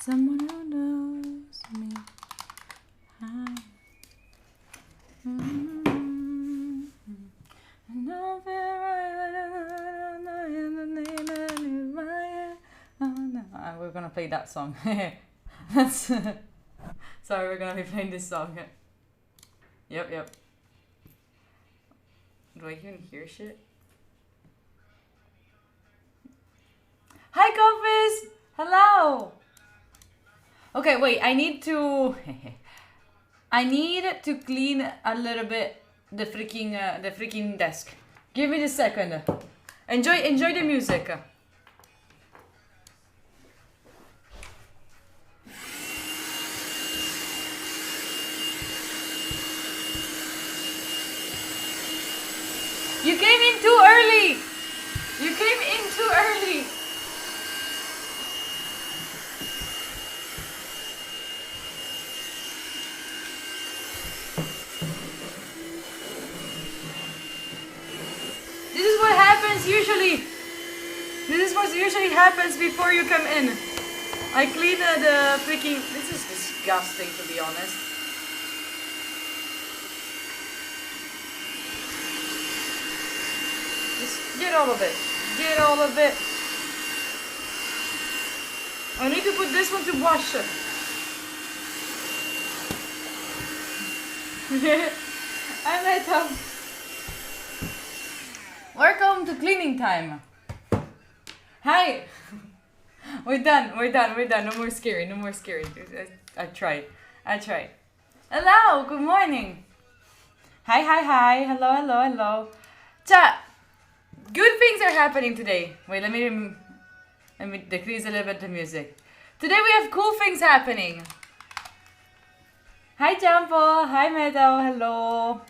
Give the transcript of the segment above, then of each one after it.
Someone who knows me. We're gonna play that song. That's sorry, we're gonna be playing this song. Yep. Do I even hear shit? Hi, Compass! Hello! Okay, wait, I need to clean a little bit the freaking desk. Give me a second. Enjoy the music. You came in too early! You came in too early! This is what happens usually. This is what usually happens before you come in. I clean the freaking... This is disgusting, to be honest. Just get all of it. Get all of it. I need to put this one to wash. I let up. Welcome to cleaning time. Hi. We're done. No more scary. I tried. Hello. Good morning. Hi. Hello. Chat. Good things are happening today. Wait, let me decrease a little bit the music. Today we have cool things happening. Hi, Jampo. Hi, Meadow. Hello.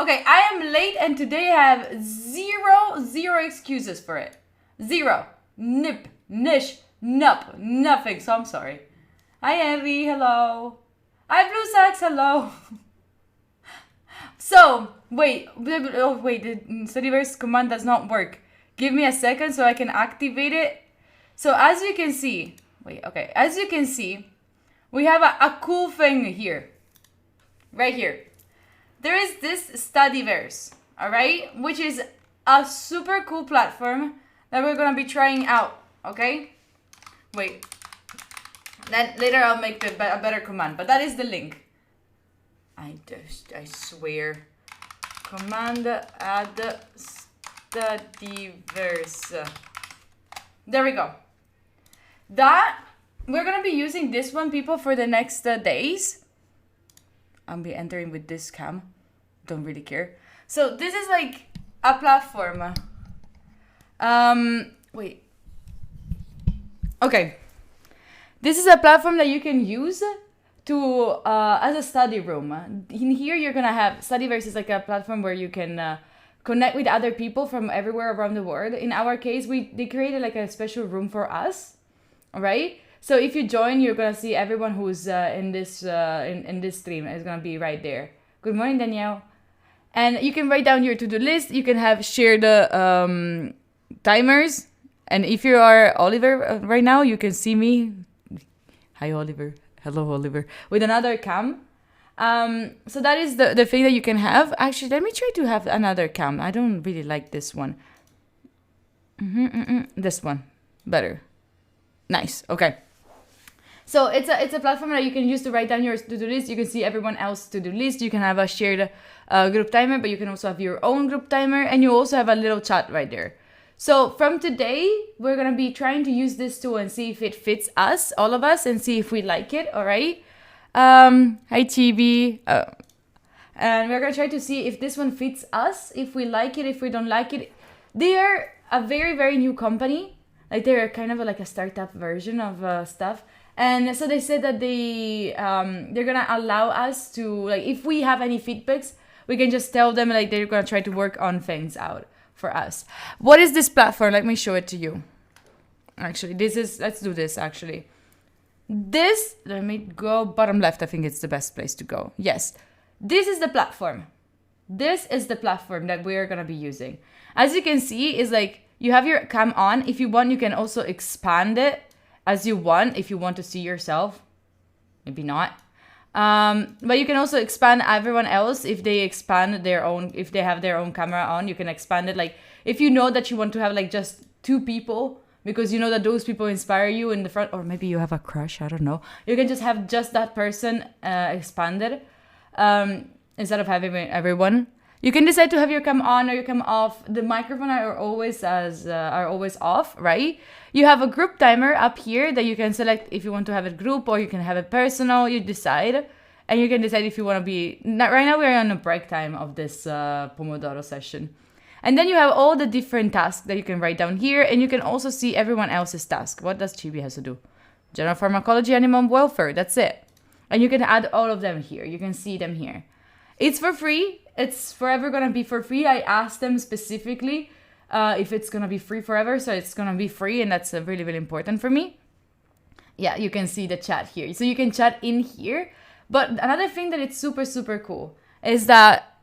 Okay, I am late and today I have zero excuses for it. Zero. Nip. Nish. Nup. Nothing. So I'm sorry. Hi, Henry. Hello. Hi, Blue Sax. Hello. So, wait. Oh, wait. The Studyverse command does not work. Give me a second so I can activate it. So, as you can see. Wait, okay. As you can see, we have a cool thing here. Right here. There is this Studyverse, alright? Which is a super cool platform that we're gonna be trying out, okay? Wait. Then later I'll make a better command, but that is the link. I swear. Command add Studyverse. There we go. That, we're gonna be using this one, people, for the next days. I'll be entering with this cam. Don't really care. So this is like a platform. Wait. Okay. This is a platform that you can use to as a study room. In here you're gonna have Studyverse is like a platform where you can connect with other people from everywhere around the world. In our case, they created like a special room for us. All right. So if you join, you're gonna see everyone who's in this stream is gonna be right there. Good morning, Danielle. And you can write down your to-do list. You can have shared timers. And if you are Oliver right now, you can see me. Hi, Oliver. Hello, Oliver. With another cam. So that is the thing that you can have. Actually, let me try to have another cam. I don't really like this one. This one. Better. Nice. Okay. So it's a platform that you can use to write down your to-do list. You can see everyone else's to-do list. You can have a shared group timer, but you can also have your own group timer. And you also have a little chat right there. So from today, we're going to be trying to use this tool and see if it fits us, all of us, and see if we like it. All right. Hi, Chibi. And we're going to try to see if this one fits us, if we like it, if we don't like it. They are a very, very new company. Like they're kind of like a startup version of stuff. And so they said that they're gonna allow us to, like, if we have any feedbacks, we can just tell them, like, they're gonna try to work on things out for us. What is this platform? Let me show it to you. Actually, let's do this actually. Let me go bottom left. I think it's the best place to go. Yes, this is the platform. This is the platform that we're gonna be using. As you can see, is like you have your cam on. If you want, you can also expand it as you want if you want to see yourself. Maybe not. But you can also expand everyone else if they expand their own, if they have their own camera on, you can expand it. Like if you know that you want to have like just 2 people because you know that those people inspire you in the front, or maybe you have a crush, I don't know. You can just have just that person expanded instead of having everyone. You can decide to have your cam on or your cam off. The microphone are always off, right? You have a group timer up here that you can select if you want to have it group or you can have it personal. You decide, and you can decide if you want to be. Right now we're on a break time of this Pomodoro session, and then you have all the different tasks that you can write down here, and you can also see everyone else's task. What does Chibi has to do? General pharmacology, animal welfare. That's it, and you can add all of them here. You can see them here. It's for free. It's forever gonna be for free. I asked them specifically if it's gonna be free forever, so it's gonna be free, and that's really, really important for me. Yeah, you can see the chat here. So you can chat in here. But another thing that it's super, super cool is that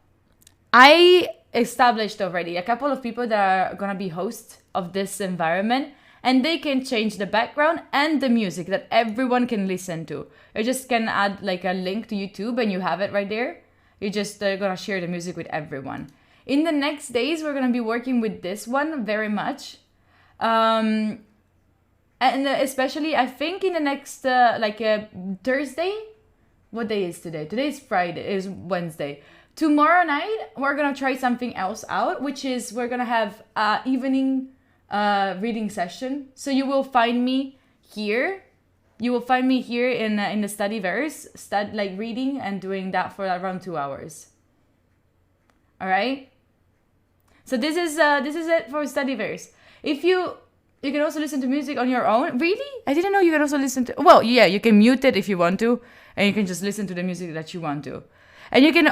I established already a couple of people that are gonna be hosts of this environment, and they can change the background and the music that everyone can listen to. You just can add like a link to YouTube and you have it right there. You're just gonna share the music with everyone. In the next days, we're gonna be working with this one very much. And especially, I think in the next, Thursday, what day is today? Today is Friday, is Wednesday. Tomorrow night, we're gonna try something else out, which is we're gonna have evening reading session. So you will find me here. You will find me here in the Studyverse, reading and doing that for around 2 hours. All right. So this is it for Studyverse. If you can also listen to music on your own. Really? I didn't know you can also listen to. Well, yeah, you can mute it if you want to, and you can just listen to the music that you want to, and you can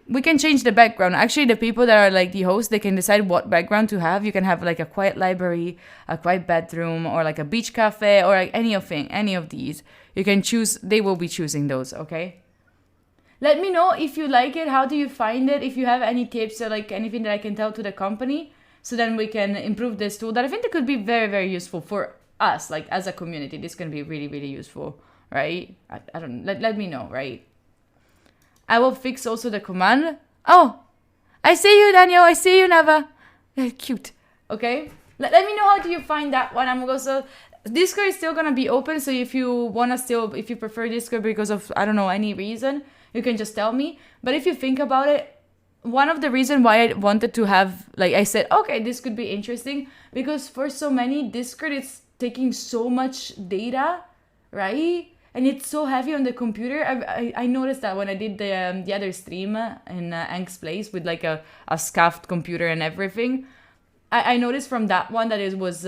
we can change the background. Actually, the people that are like the hosts, they can decide what background to have. You can have like a quiet library, a quiet bedroom, or like a beach cafe, or like any of these. You can choose. They will be choosing those. Okay. Let me know if you like it. How do you find it? If you have any tips or like anything that I can tell to the company, so then we can improve this tool. That I think that could be very, very useful for us, like as a community. This can be really, really useful, right? I don't. Let me know, right? I will fix also the command. Oh, I see you, Daniel. I see you, Nava. Cute. Okay. Let me know how do you find that one. I'm also Discord is still gonna be open. So if you if you prefer Discord because of I don't know any reason, you can just tell me. But if you think about it, one of the reasons why I wanted to have I said, okay, this could be interesting because for so many Discord it's taking so much data, right? And it's so heavy on the computer. I noticed that when I did the other stream in Ank's place with like a scuffed computer and everything. I noticed from that one that it was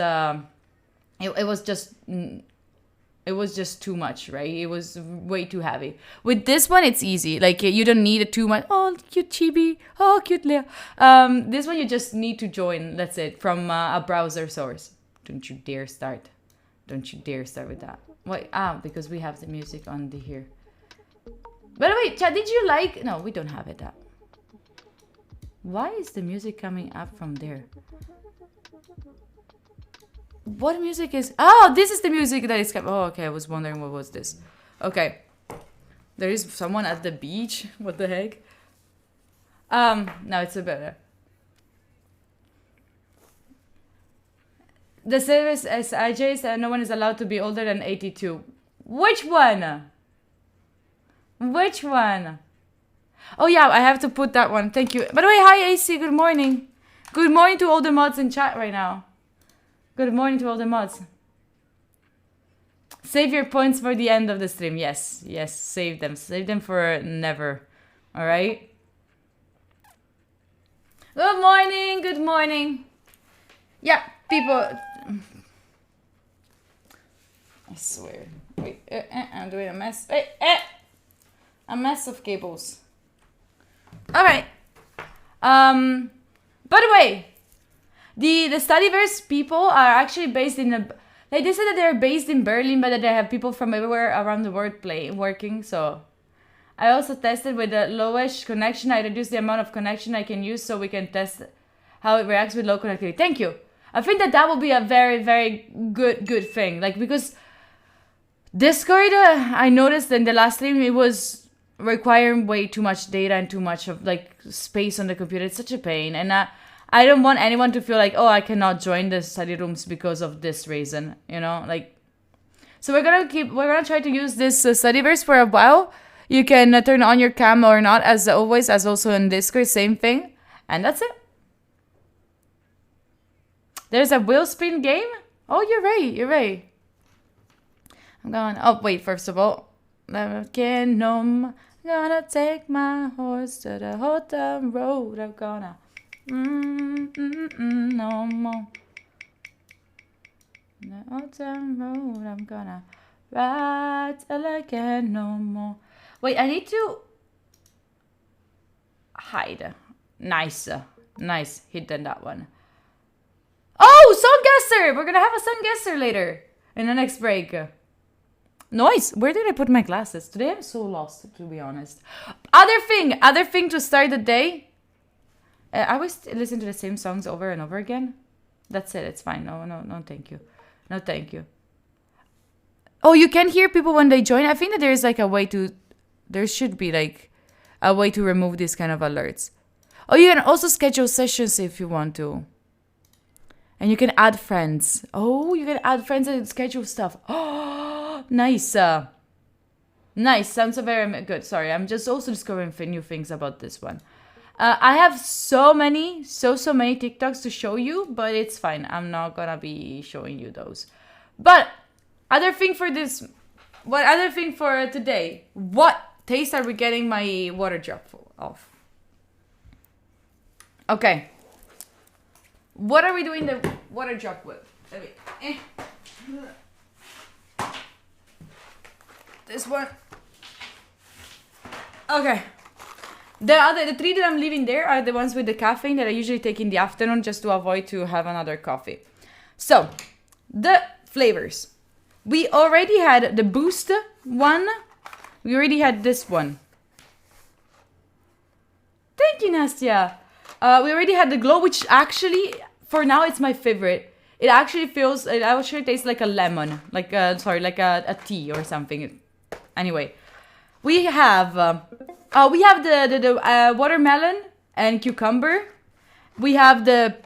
just too much, right? It was way too heavy. With this one, it's easy. Like you don't need it too much. Oh, cute Chibi. Oh, cute Leah. This one you just need to join. That's it from a browser source. Don't you dare start. Don't you dare start with that. Wait, because we have the music on the here. By the way, chat, did you like... No, we don't have it up. Why is the music coming up from there? What music is... Oh, this is the music that is coming... Oh, okay, I was wondering what was this. Okay. There is someone at the beach. What the heck? Now it's a better. The service as IJ said no one is allowed to be older than 82. Which one? Which one? Oh yeah, I have to put that one. Thank you. By the way, hi AC, good morning. Good morning to all the mods in chat right now. Good morning to all the mods. Save your points for the end of the stream. Yes, yes, save them. Save them for never. Alright? Good morning, good morning. Yeah, people... I swear. Wait, I'm doing a mess. Wait, a mess of cables. Alright. By the way, the Studyverse people are actually based in the... Like, they said that they're based in Berlin, but that they have people from everywhere around the world working, so... I also tested with the lowest connection. I reduced the amount of connection I can use so we can test how it reacts with low connectivity. Thank you. I think that will be a very, very good thing. Like, because Discord, I noticed in the last stream, it was requiring way too much data and too much of like space on the computer. It's such a pain. And I don't want anyone to feel like, oh, I cannot join the study rooms because of this reason, you know, like. So we're gonna try to use this Studyverse for a while. You can turn on your cam or not, as always, as also in Discord, same thing. And that's it. There's a wheel spin game? Oh, you're right. I'm going, oh, wait, first of all. I'm gonna take my horse to the hotel road. I'm gonna, no more. The hotel road, I'm gonna ride till I can no more. Wait, I need to hide. Nice. Hidden that one. Oh, song guesser! We're gonna have a song guesser later in the next break. Nice. Where did I put my glasses? Today I'm so lost, to be honest. Other thing to start the day. I always listen to the same songs over and over again. That's it. It's fine. No, thank you. No, thank you. Oh, you can hear people when they join. I think that there is like a way to. There should be like a way to remove these kind of alerts. Oh, you can also schedule sessions if you want to. And you can add friends. Oh, you can add friends and schedule stuff. Oh, nice. Nice. Sounds very good. Sorry, I'm just also discovering new things about this one. I have so many TikToks to show you, but it's fine. I'm not gonna be showing you those. But other thing for today? What taste are we getting my water drop of? Okay. What are we doing the water drop with? This one. Okay. The three that I'm leaving there are the ones with the caffeine that I usually take in the afternoon just to avoid to have another coffee. So, the flavors. We already had the Boost one. We already had this one. Thank you, Nastia. We already had the Glow, which actually, for now, it's my favorite. It actually tastes like a lemon. Like a tea or something. Anyway, we have the watermelon and cucumber. We have the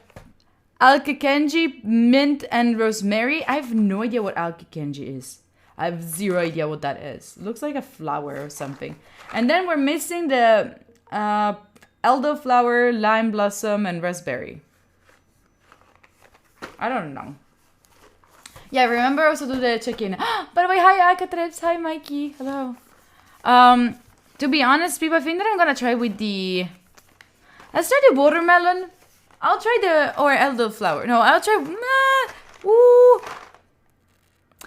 Alkekenji, mint and rosemary. I have no idea what Alkekenji is. I have zero idea what that is. It looks like a flower or something. And then we're missing the elderflower, lime blossom, and raspberry. I don't know. Yeah, remember also do the check-in. By the way, hi Alcatrips, hi Mikey, hello. To be honest, people, I think that I'm gonna try with the... Let's try the watermelon. I'll try or elderflower. No, I'll try...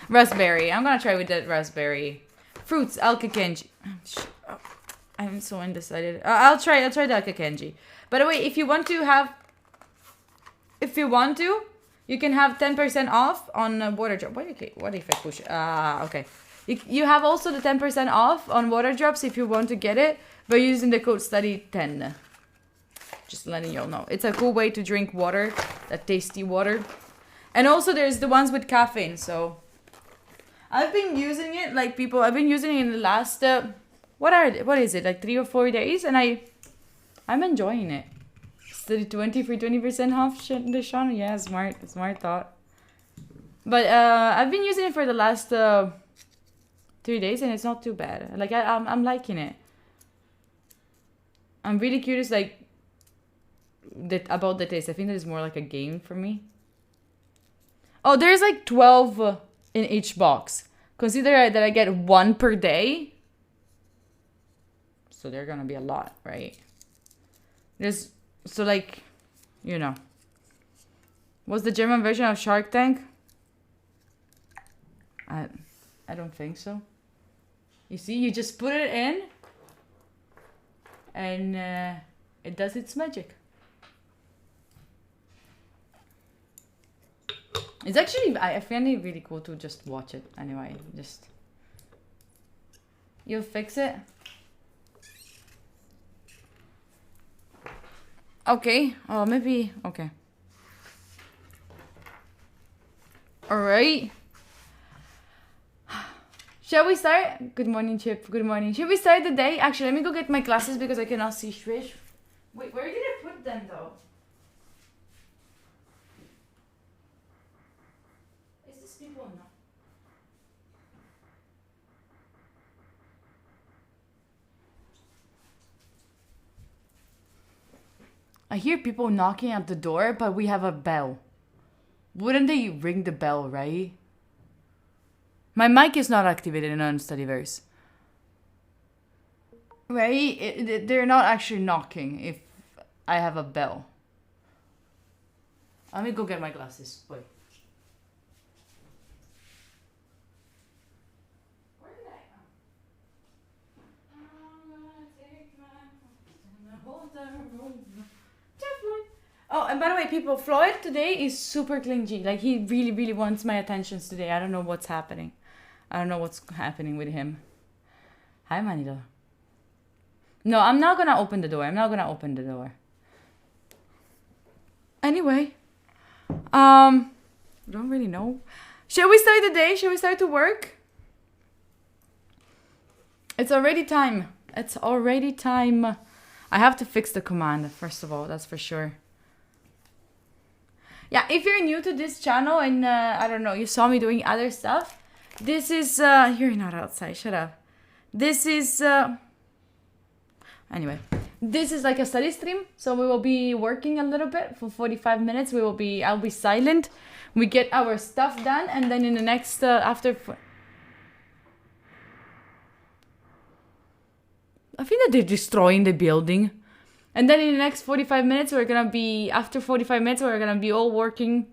Raspberry. I'm gonna try with that raspberry. Fruits, Alkekenji. I'm so undecided. I'll try the Alkekenji. By the way, if you want to, you can have 10% off on water drop. What if I push? Okay. You have also the 10% off on water drops if you want to get it by using the code STUDY10. Just letting you all know. It's a cool way to drink water, that tasty water. And also there's the ones with caffeine. So I've been using it I've been using it in the last, what is it? Like 3 or 4 days. And I'm enjoying it. Study 20 for 20% off, Deshaun. Yeah, smart thought. But I've been using it for the last 3 days and it's not too bad. Like I'm liking it. I'm really curious about the taste. I think that is more like a game for me. Oh, there's like 12 in each box. Consider that I get 1 per day. So they're gonna be a lot, right? So like, you know. What's the German version of Shark Tank? I don't think so. You see, you just put it in and it does its magic. It's actually, I find it really cool to just watch it anyway. You'll fix it. Okay. Oh, maybe. Okay. All right. Shall we start? Good morning, Chip. Good morning. Should we start the day? Actually, let me go get my glasses because I cannot see straight. Wait, where did I put them though? Is this people no? I hear people knocking at the door, but we have a bell. Wouldn't they ring the bell, right? My mic is not activated in Unstudyverse. Right? They're not actually knocking if I have a bell. Let me go get my glasses. Wait. Where did I? Oh, and by the way, people, Floyd today is super clingy. Like, he really, really wants my attentions today. I don't know what's happening. I don't know what's happening with him. Hi, Manito. No, I'm not gonna open the door. I'm not gonna open the door. Anyway, don't really know. Shall we start the day? Shall we start to work? It's already time. It's already time. I have to fix the command, first of all, that's for sure. Yeah, if you're new to this channel and, I don't know, you saw me doing other stuff, this is, you're not outside, shut up. This is, anyway, this is like a study stream, so we will be working a little bit for 45 minutes. I'll be silent. We get our stuff done, and then in the next, I think that they're destroying the building. And then in the next 45 minutes, after 45 minutes, we're gonna be all working.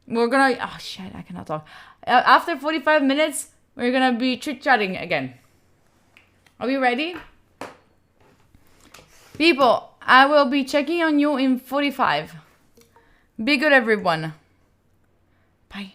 Oh shit, I cannot talk. After 45 minutes, we're gonna be chit-chatting again. Are we ready? People, I will be checking on you in 45. Be good, everyone. Bye.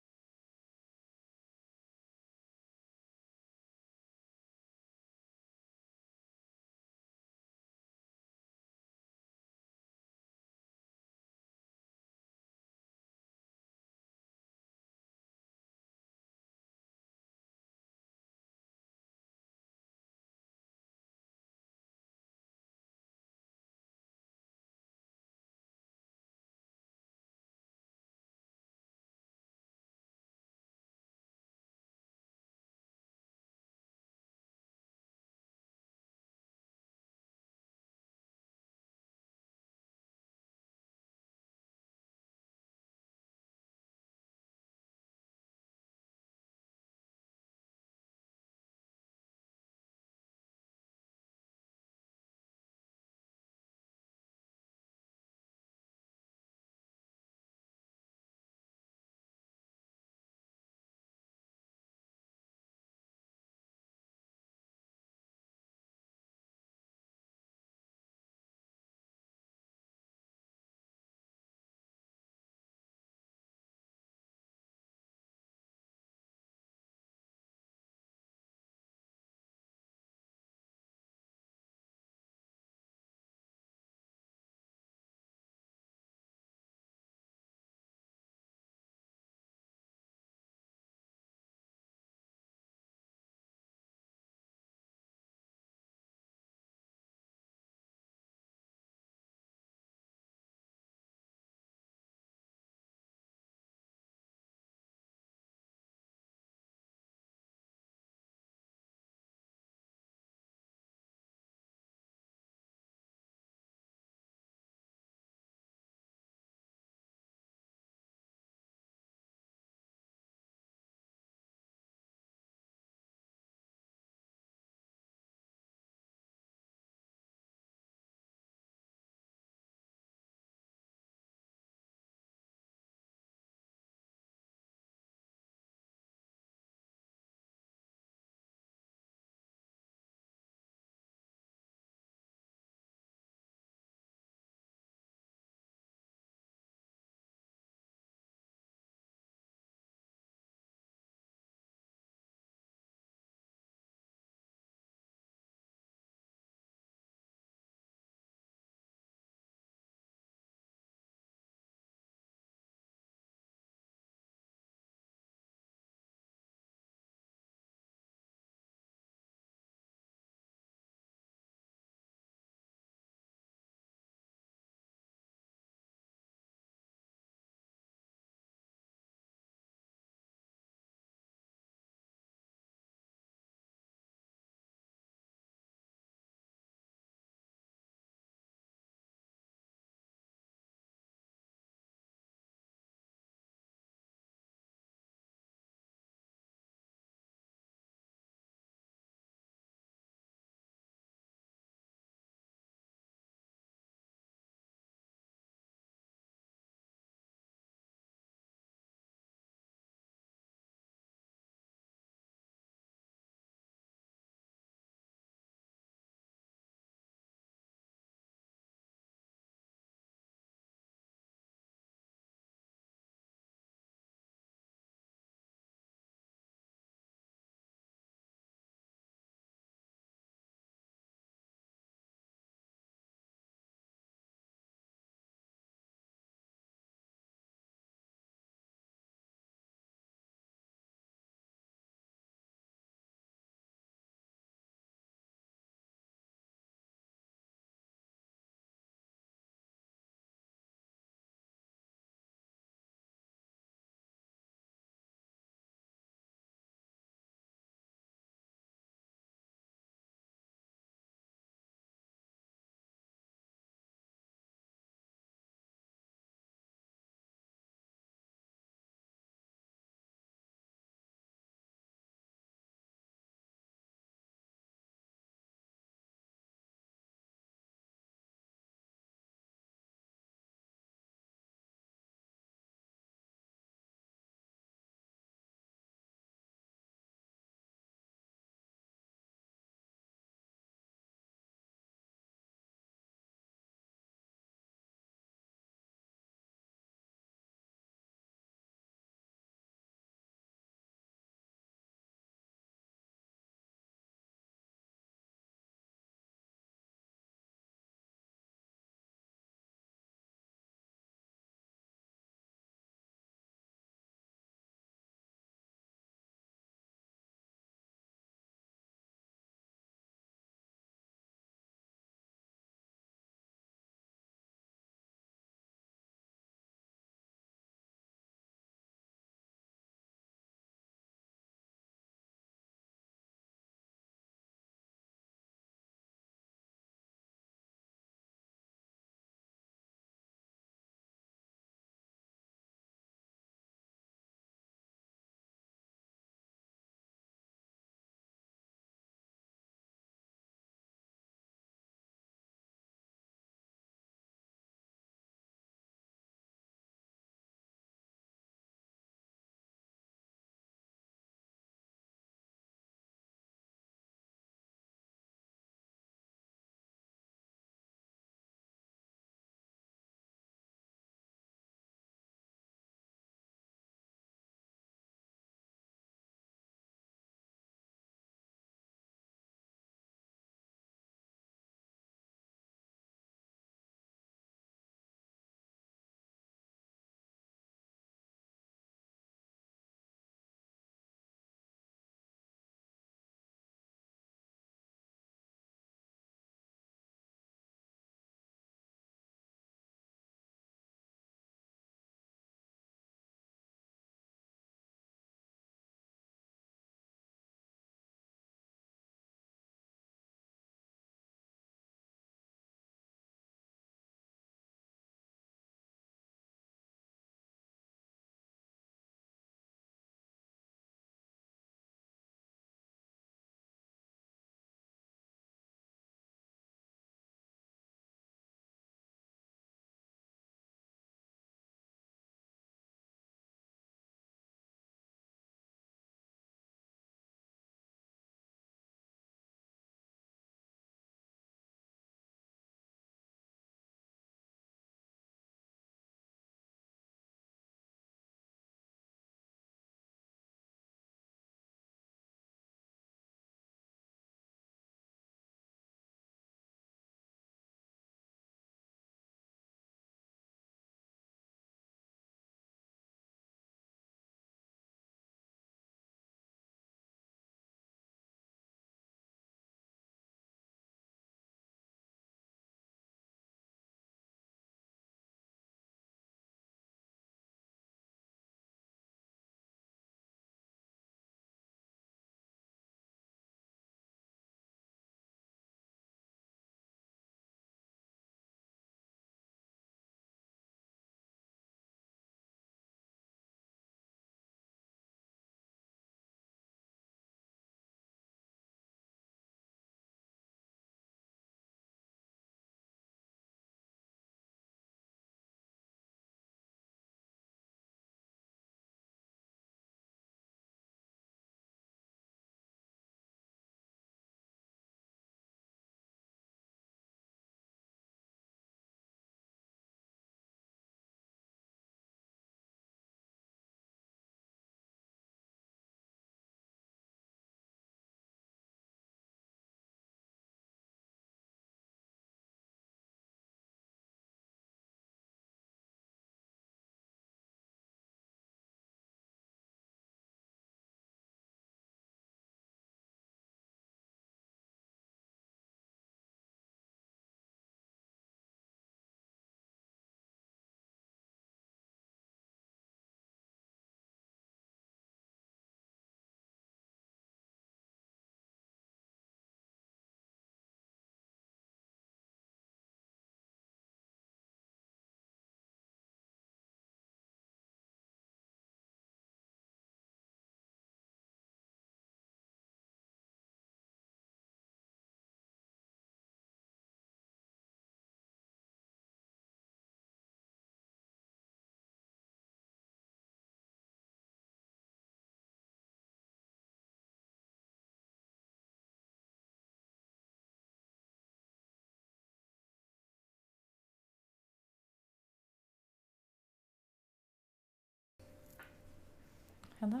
Hello.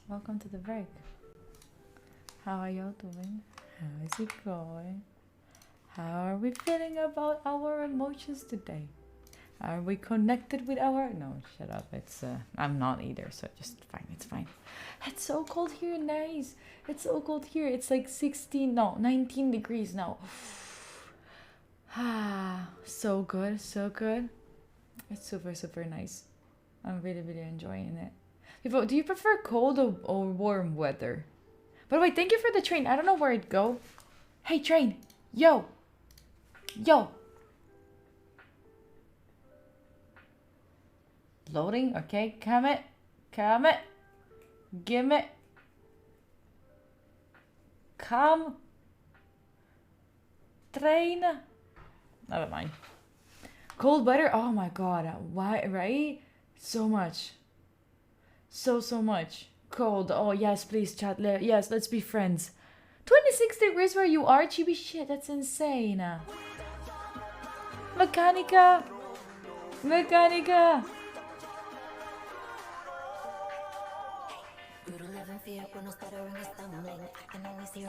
Welcome to the break. How are y'all doing? How is it going? How are we feeling about our emotions today? Are we connected with our... No, shut up. It's I'm not either, so just fine. It's fine. It's so cold here, nice. It's so cold here. It's like 19 degrees now. Ah, so good, so good. It's super, super nice. I'm really, really enjoying it. People, do you prefer cold or warm weather? By the way, thank you for the train. I don't know where it'd go. Hey, train. Yo. Yo. Loading. Okay, come it. Come it. Give it. Come. Train. Never mind. Cold weather. Oh my god. Why? Right? So much. So much. Cold. Oh yes, please chat. Yes, let's be friends. 26 degrees where you are, Chibi. Shit, that's insane. Mechanica. Mechanica.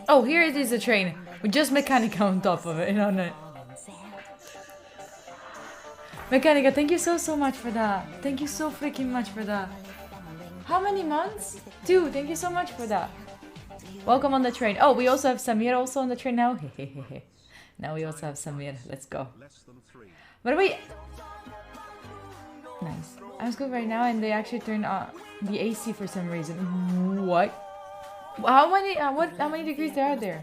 Oh, here it is, a train with just Mechanica on top of it. On it. Mechanica, thank you so much for that. Thank you so freaking much for that. How many months? 2. Thank you so much for that. Welcome on the train. Oh, we also have Samir also on the train now. Now we also have Samir. Let's go. By the way, nice. I was good right now, and they actually turned on the AC for some reason. What? How many? How many degrees there are there?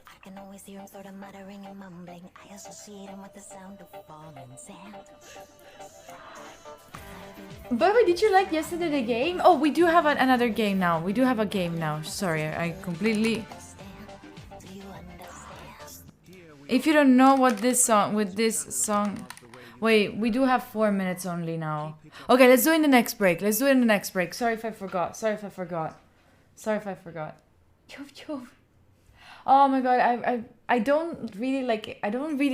I can always hear him sort of muttering and mumbling. I associate him with the sound of falling sand. By the way, did you like yesterday the game? Oh, we do have another game now. We do have a game now. Sorry, I completely... If you don't know what this song... Wait, we do have 4 minutes only now. Okay, let's do it in the next break. Let's do it in the next break. Sorry if I forgot. Sorry if I forgot. Sorry if I forgot. Oh my god, I don't really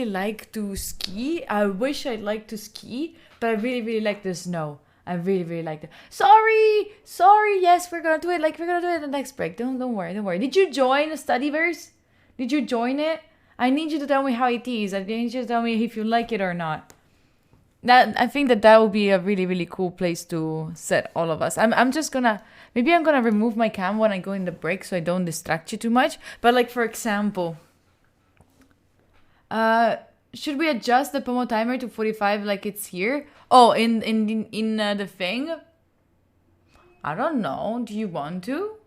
like to ski. I wish I'd like to ski, but I really like the snow. I really like it. Sorry. Yes, we're gonna do it. We're gonna do it in the next break. Don't worry. Did you join the Studyverse? Did you join it? I need you to tell me how it is. I need you to tell me if you like it or not. I think that would be a really cool place to set all of us. I'm just gonna... Maybe I'm gonna remove my cam when I go in the break so I don't distract you too much. But for example... should we adjust the Pomo timer to 45 like it's here? Oh, in the thing? I don't know. Do you want to?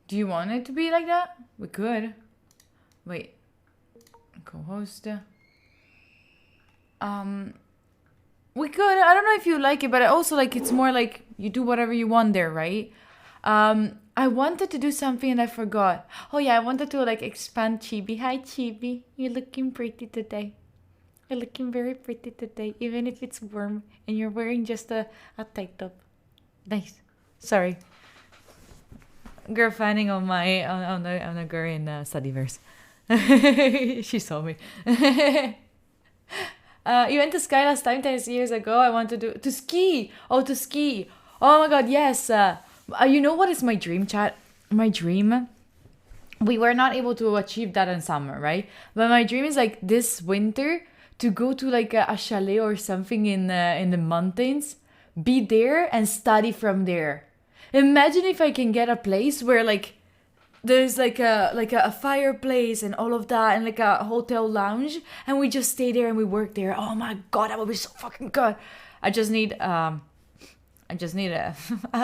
Do you want it to be like that? We could. Wait. Co-host. We could. I don't know if you like it, but I also it's more like you do whatever you want there, right? I wanted to do something and I forgot. Oh yeah, I wanted to expand Chibi. Hi Chibi, you're looking pretty today. You're looking very pretty today, even if it's warm and you're wearing just a tight top. Nice. Sorry. Girl fanning on the girl in Studyverse. She saw me. You went to Sky last time 10 years ago. I want to ski. Oh, to ski. Oh my god, yes. You know what is my dream, chat? My dream? We were not able to achieve that in summer, right? But my dream is this winter to go to a chalet or something in the mountains, be there and study from there. Imagine if I can get a place where there's a fireplace and all of that and a hotel lounge and we just stay there and we work there. Oh my god, that would be so fucking good. I just need a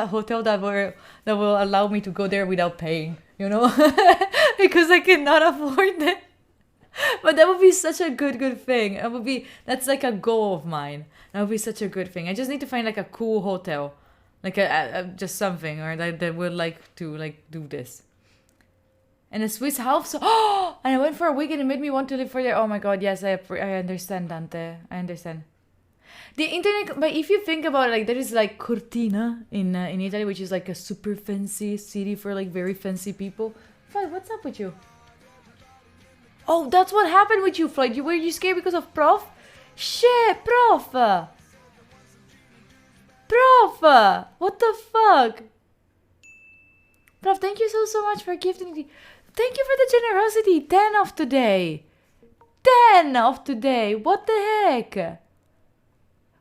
hotel that will allow me to go there without paying, because I cannot afford it. But that would be such a good thing. That's a goal of mine. That would be such a good thing. I just need to find a cool hotel, just something, or that would like to do this. And a Swiss Alps. Oh, and I went for a week and it made me want to live for there. Oh my god, yes, I understand, Dante. I understand. The internet, but if you think about it, there is Cortina in Italy, which is a super fancy city for very fancy people. Floyd, what's up with you? Oh, that's what happened with you, Floyd. Were you scared because of Prof? Shit, Prof! Prof! What the fuck? Prof, thank you so much for gifting me. Thank you for the generosity. 10 of today. 10 of today. What the heck?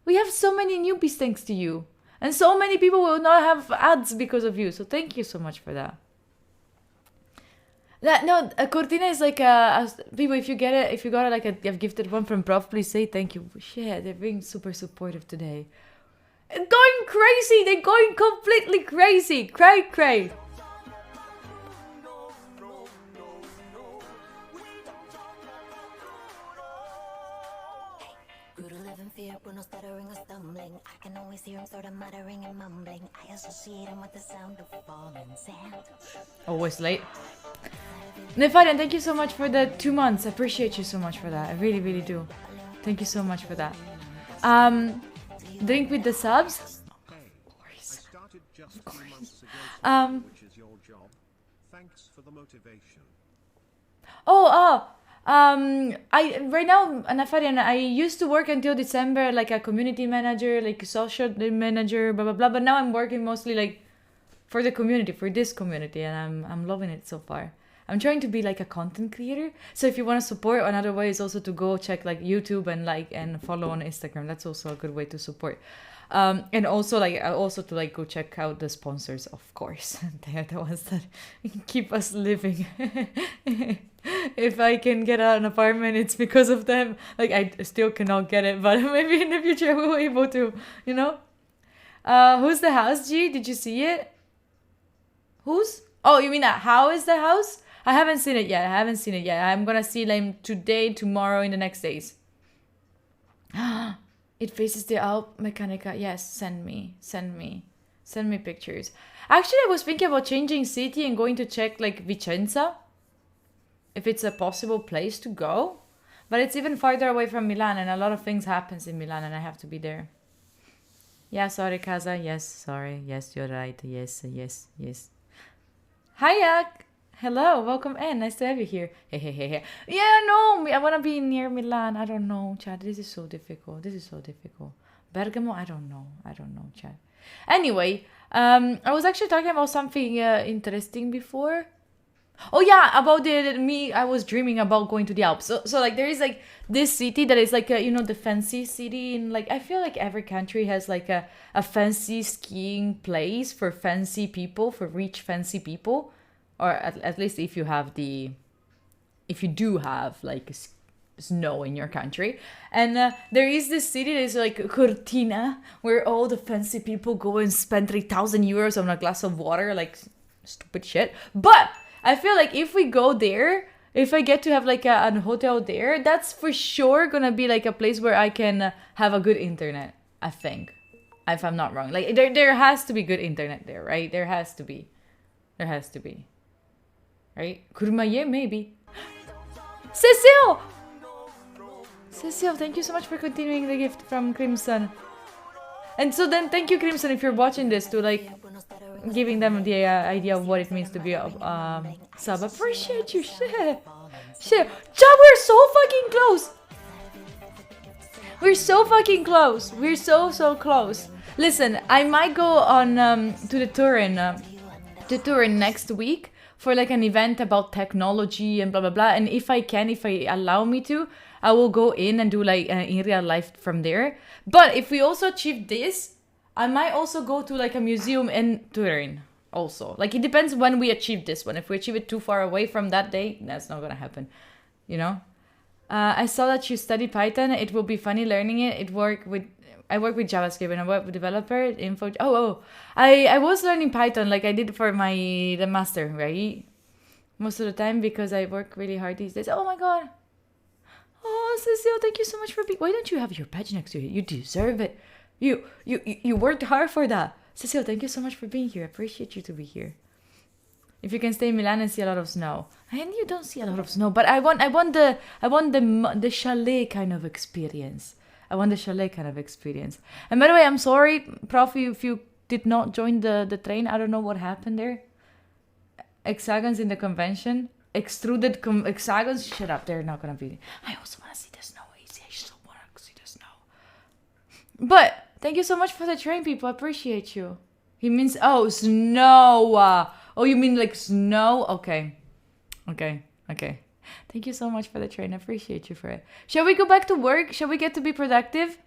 We have so many newbies thanks to you. And so many people will not have ads because of you. So thank you so much for that. No, a Cortina is like people, if you get it, if you got it like a gifted one from Prof, please say thank you. Shit, they're being super supportive today. Going crazy. They're going completely crazy. Cray. No stuttering or stumbling. I can always hear him sort of muttering and mumbling. I associate him with the sound of falling sand. Always late. Nefarian, thank you so much for the 2 months. I appreciate you so much for that. I really, really do. Thank you so much for that. Drink with the subs? Of course. Of course. Which is your job. Thanks for the motivation. I right now, Nefarian, I used to work until December like a community manager, like a social manager, blah blah blah. But now I'm working mostly like for the community, for this community, and I'm loving it so far. I'm trying to be like a content creator. So if you want to support, another way is also to go check like YouTube and like and follow on Instagram. That's also a good way to support. And also to go check out the sponsors, of course. They are the ones that keep us living. If I can get an apartment, it's because of them. Like I still cannot get it, but maybe in the future we'll be able to, you know. Who's the house, G? Did you see it? Who's? Oh, you mean that? How is the house? I haven't seen it yet. I'm gonna see them today, tomorrow, in the next days. It faces the Alp Mechanica. Yes, send me pictures. Actually, I was thinking about changing city and going to check like Vicenza, if it's a possible place to go. But it's even farther away from Milan, and a lot of things happens in Milan, and I have to be there. Yeah, sorry, Kaza. Yes, sorry. Yes, you're right. Yes. Hiya. Hello, welcome in. Nice to have you here. Hey. Yeah, no, I want to be near Milan. I don't know, Chad. This is so difficult. Bergamo, I don't know, Chad. Anyway, I was actually talking about something interesting before. Oh yeah, about I was dreaming about going to the Alps. So like there is like this city that is like the fancy city in like, I feel like every country has like a fancy skiing place for fancy people, for rich fancy people. Or at least if you do have like snow in your country. And there is this city that is like Cortina, where all the fancy people go and spend 3,000 euros on a glass of water, like stupid shit. But I feel like if we go there, if I get to have like a hotel there, that's for sure gonna be like a place where I can have a good internet, I think. If I'm not wrong. Like there has to be good internet there, right? There has to be. Right? Kurmaye, maybe. Cecile, thank you so much for continuing the gift from Crimson. And so then, thank you, Crimson, if you're watching this, to like giving them the idea of what it means to be a sub. Appreciate you, shit. Chad, we're so fucking close. We're so close. Listen, I might go on to Turin next week for like an event about technology and blah blah blah. And if I allow me to, I will go in and do like in real life from there. But if we also achieve this, I might also go to like a museum in Turin also. Like it depends when we achieve this one. If we achieve it too far away from that day, that's not gonna happen, you know. I saw that you study Python. It will be funny learning it. I work with JavaScript and a web developer. I was learning Python like I did for the master, right? Most of the time because I work really hard these days. Oh my god. Oh, Cecile, thank you so much for being. Why don't you have your badge next to you? You deserve it. You worked hard for that. Cecile, thank you so much for being here. I appreciate you to be here. If you can stay in Milan and see a lot of snow. And you don't see a lot of snow, but I want the chalet kind of experience. And by the way, I'm sorry, Prof, if you did not join the train. I don't know what happened there. Hexagons in the convention. Extruded hexagons. Shut up, they're not gonna be. I also want to see the snow. I so want to see the snow. But Thank you so much for the train, people. I appreciate you. He means, oh, snow. Oh, you mean like snow? Okay. Okay. Okay. Thank you so much for the train. I appreciate you for it. Shall we go back to work? Shall we get to be productive?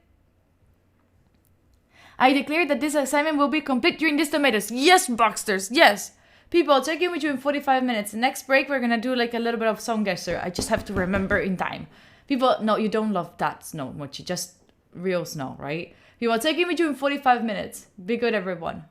I declare that this assignment will be complete during these tomatoes. Yes, Boxsters. Yes. People, I'll check in with you in 45 minutes. Next break, we're going to do like a little bit of song gesture. I just have to remember in time. People, no, you don't love that snow much. You just real snow, right? People, I'll check in with you in 45 minutes. Be good, everyone.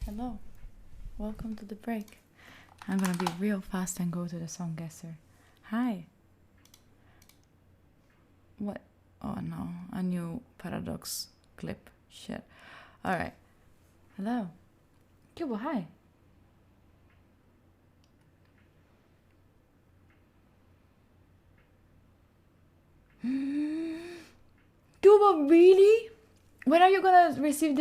Hello. Welcome to the break. I'm gonna be real fast and go to the song guesser. Hi. What? Oh no, a new Paradox clip. Shit. Alright. Hello. Cubo, hi. Cubo, really? When are you gonna receive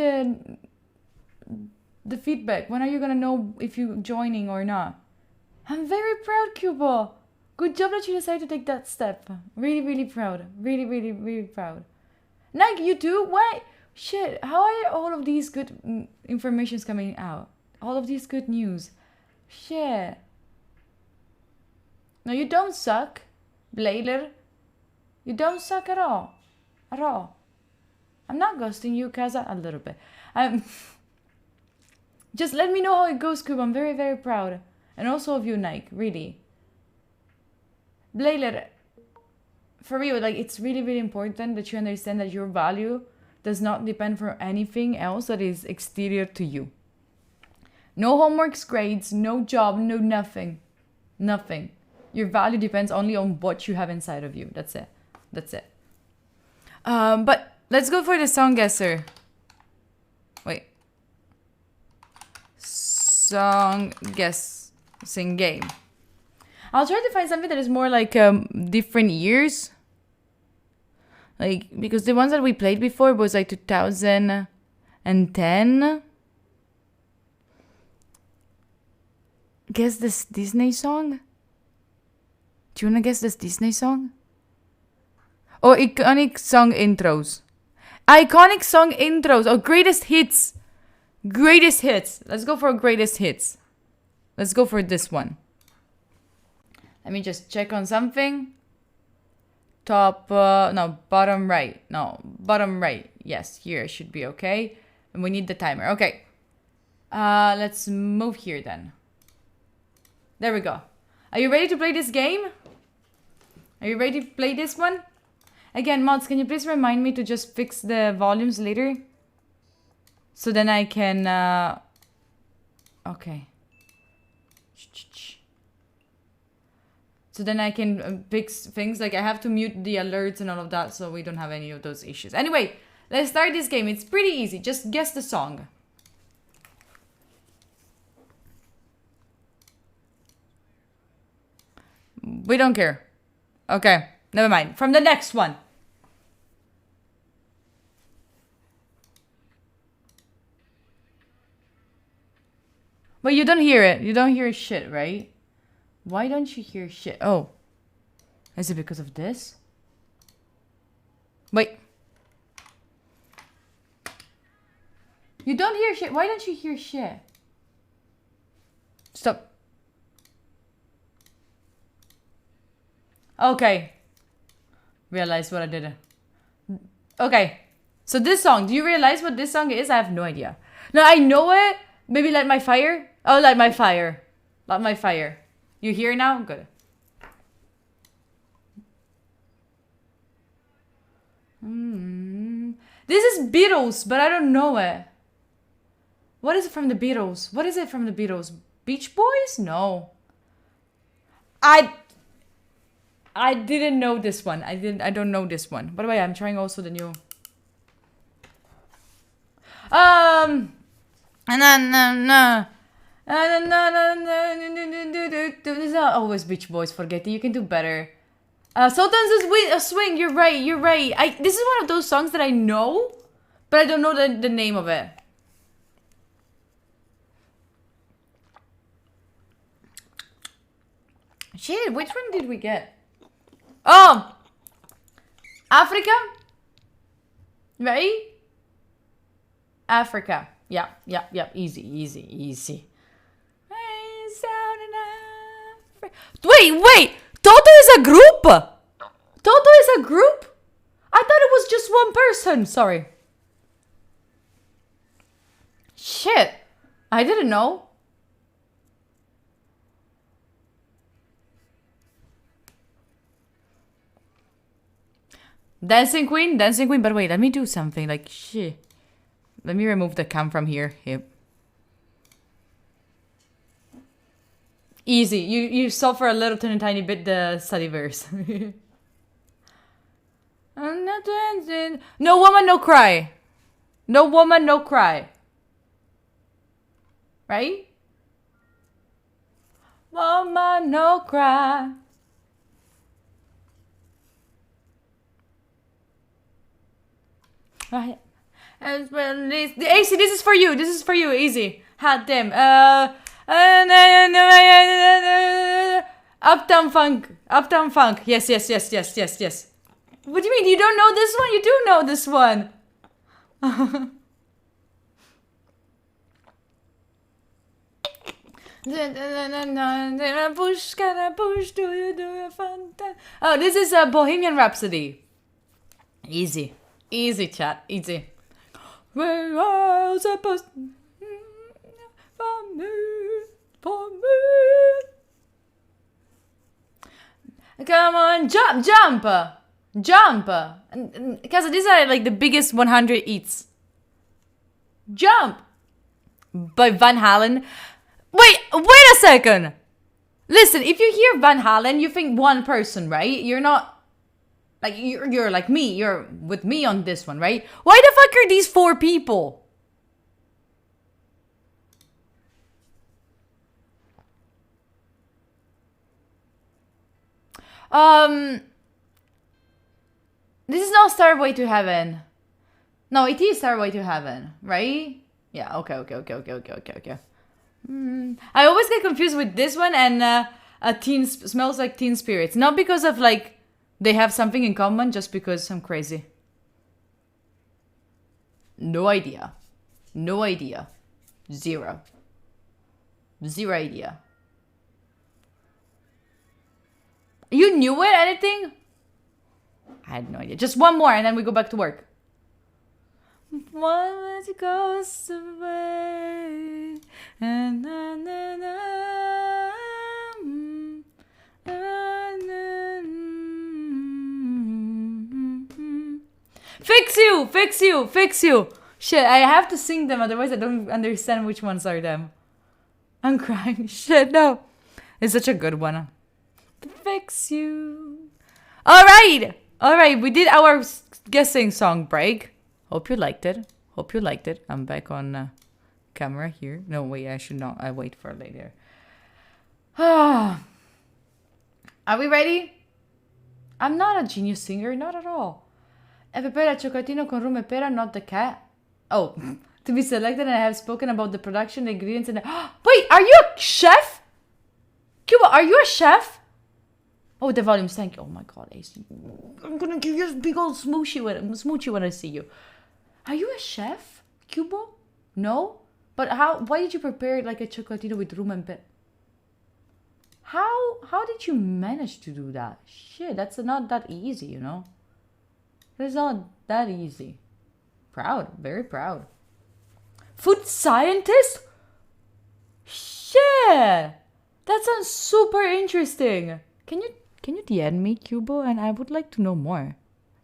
the feedback? When are you gonna know if you're joining or not? I'm very proud, Cubo. Good job that you decided to take that step. Really, really proud. Really, really, really proud. Like, you too? Why? Shit, how are all of these good informations coming out? All of these good news. Shit. No, you don't suck, Blader. You don't suck at all. At all. I'm not ghosting you, Kaza. A little bit. Just let me know how it goes, Cube. I'm very, very proud. And also of you, Nike. Really. Blader, for real, like, it's really, really important that you understand that your value does not depend for anything else that is exterior to you. No homeworks, grades, no job, no nothing. Nothing. Your value depends only on what you have inside of you. That's it. That's it. But let's go for the song guesser. Wait. Song guessing game. I'll try to find something that is more like different years. Like, because the ones that we played before was like 2010. Guess this Disney song? Do you wanna guess this Disney song? Or iconic song intros? Iconic song intros or greatest hits. Greatest hits. Let's go for greatest hits. Let's go for this one. Let me just check on something. Top, no, bottom right. No, bottom right. Yes, here should be okay. And we need the timer. Okay. Let's move here then. There we go. Are you ready to play this game? Are you ready to play this one? Again, mods, can you please remind me to just fix the volumes later? So then I can, okay. So then I can fix things, like I have to mute the alerts and all of that so we don't have any of those issues. Anyway, let's start this game. It's pretty easy. Just guess the song. We don't care. Okay, never mind. From the next one. But you don't hear it. You don't hear shit, right? Why don't you hear shit? Oh. Is it because of this? Wait. You don't hear shit. Why don't you hear shit? Stop. Okay. Realize what I did. Okay. So this song. Do you realize what this song is? I have no idea. No, I know it. Maybe Light My Fire? Oh, Light My Fire. Light My Fire. You hear now? Good. This is Beatles, but I don't know it. What is it from the Beatles? What is it from the Beatles? Beach Boys? No. I didn't know this one. I don't know this one. By the way, I'm trying also the new. This is always Beach Boys. Forget it. You can do better. Sultan's Swing. You're right. You're right. This is one of those songs that I know, but I don't know the name of it. Shit. Which one did we get? Oh, Africa. Right? Africa. Yeah. Easy. Wait! Toto is a group? Toto is a group? I thought it was just one person. Sorry. Shit. I didn't know. Dancing Queen. But wait, let me do something. Like, shit. Let me remove the cam from here. Yep. Easy. You suffer a little tiny bit the study verse. No woman, no cry. No woman, no cry. Right? Woman, no cry. Right. As well, the AC, this is for you. This is for you. Easy. Hot damn. Uptown Funk. Uptown Funk. Yes, yes, yes, yes, yes, yes. What do you mean? You don't know this one? You do know this one. Oh, this is a Bohemian Rhapsody. Easy. Easy, chat. Easy. Where are supposed for me, for me. Come on, jump, jump, jump. Because these are like the biggest 100 eats. Jump by Van Halen. Wait a second. Listen, if you hear Van Halen, you think one person, right? You're not like you're like me. You're with me on this one, right? Why the fuck are these 4 people? This is not Starway to Heaven. No, it is Starway to Heaven, right? Yeah, okay. I always get confused with this one and Smells Like Teen Spirits. Not because of like they have something in common, just because I'm crazy. No idea. No idea. Zero idea. You knew it? Anything? I had no idea. Just one more and then we go back to work. One goes away. Fix you. Shit, I have to sing them, otherwise I don't understand which ones are them. I'm crying. Shit, no. It's such a good one. Fix you. All right. We did our guessing song break. Hope you liked it. I'm back on camera here. No, wait, I should not. I wait for later. Are we ready? I'm not a genius singer, not at all. E pepera cioccolatino con rum e pera, not the cat. Oh, to be selected, and I have spoken about the production, the ingredients, and wait, are you a chef? Cuba, are you a chef? Oh, the volumes, thank you. Oh my god, AC. I'm gonna give you a big old smoochy when I see you. Are you a chef, Cubo? No? But why did you prepare like a chocolatito with rum and pep? How did you manage to do that? Shit, that's not that easy, you know? It's not that easy. Proud, very proud. Food scientist? Shit! That sounds super interesting. Can you DM me, Cubo? And I would like to know more.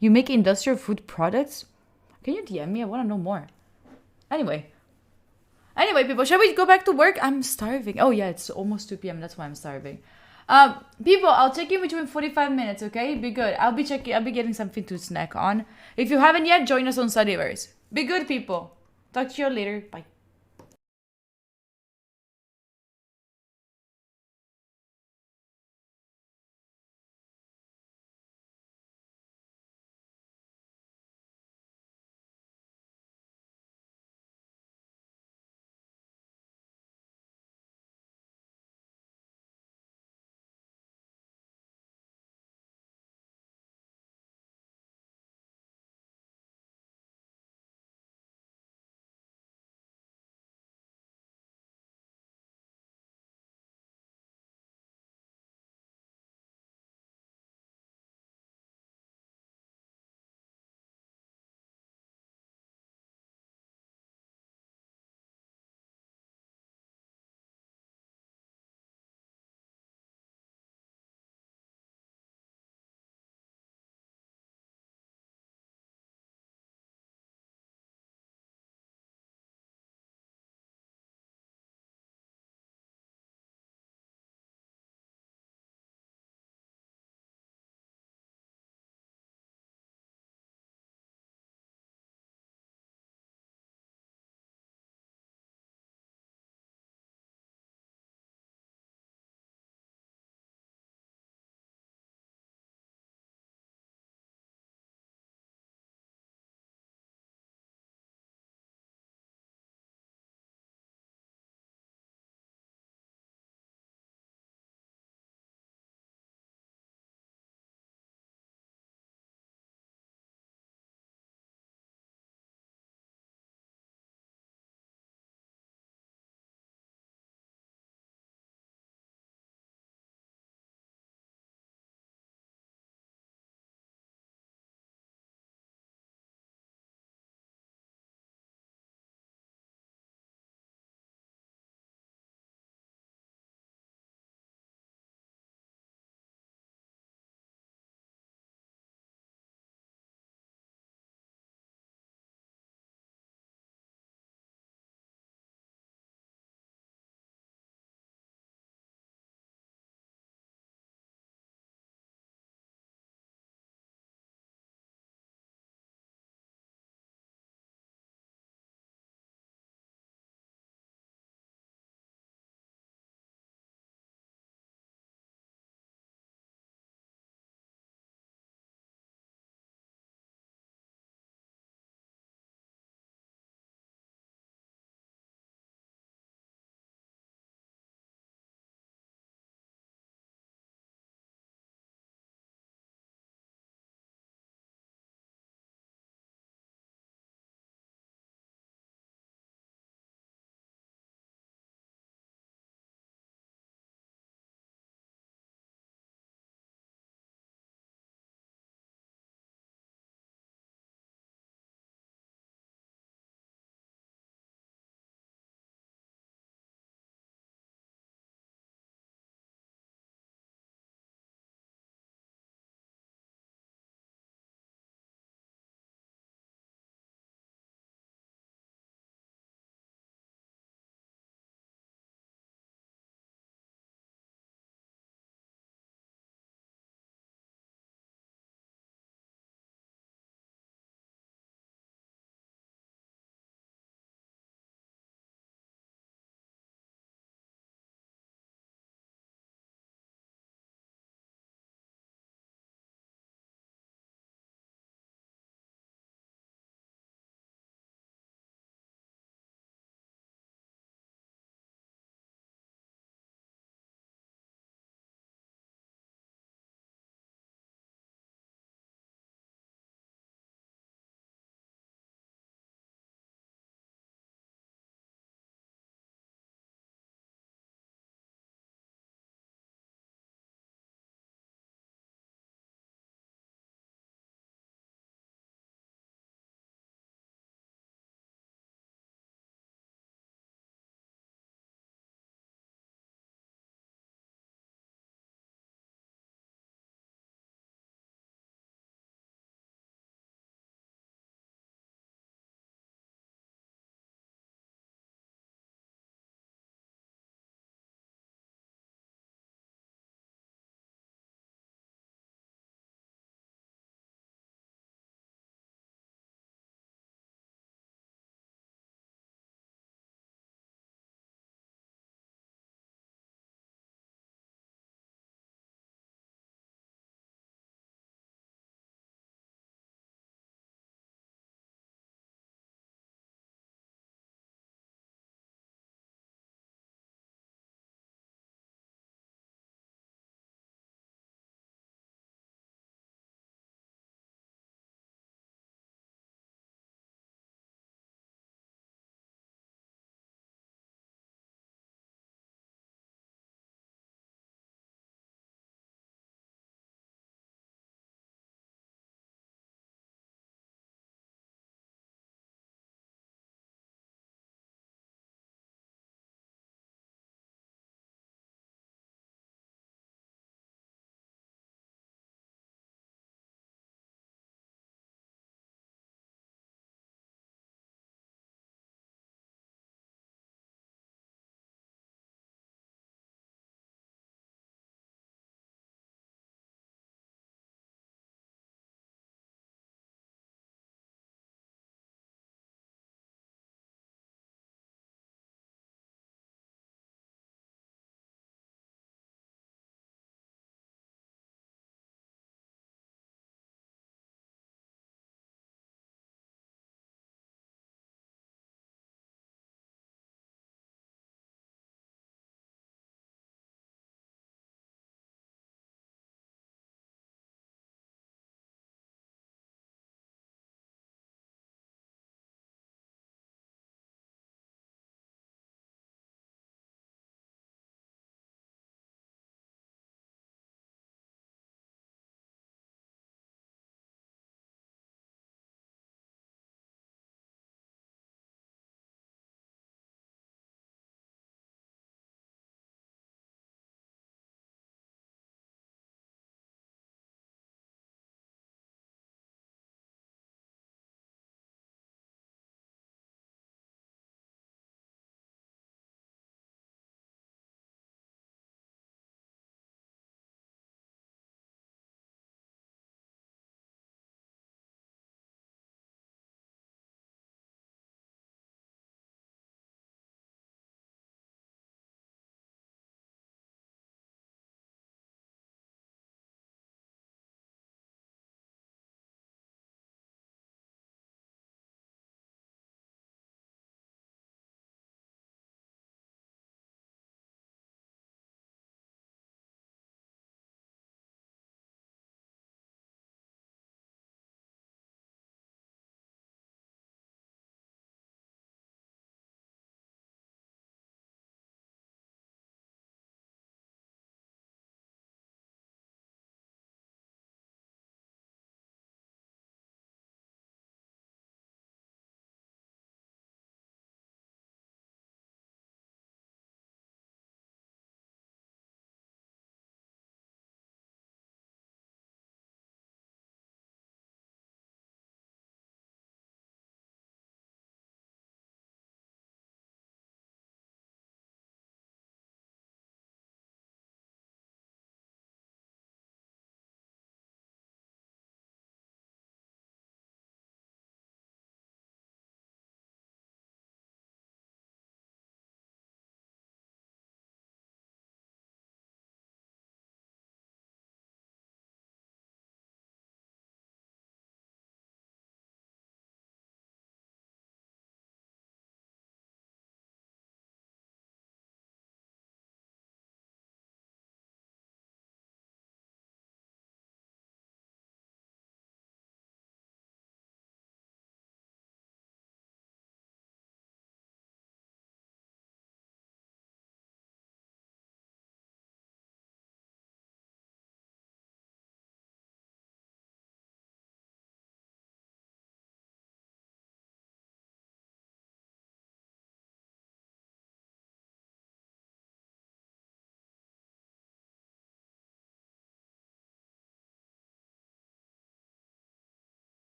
You make industrial food products? Can you DM me? I want to know more. Anyway, people, shall we go back to work? I'm starving. Oh yeah, it's almost 2 p.m. That's why I'm starving. People, I'll check in between 45 minutes, okay? Be good. I'll be getting something to snack on. If you haven't yet, join us on Studyverse. Be good, people. Talk to you later. Bye.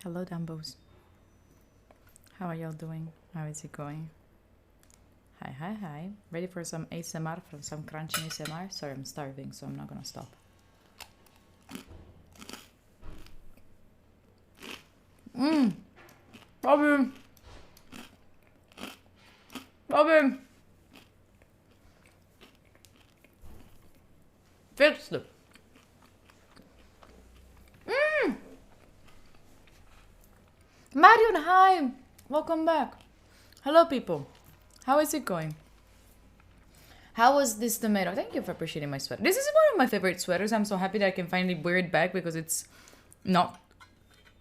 Hello, Dumbos. How are y'all doing? How is it going? Hi, hi, hi. Ready for some ASMR from some crunching ASMR? Sorry, I'm starving, so I'm not gonna stop. Robin! Robin! Fixed it. Marion, hi! Welcome back. Hello, people. How is it going? How was this tomato? Thank you for appreciating my sweater. This is one of my favorite sweaters. I'm so happy that I can finally wear it back because it's not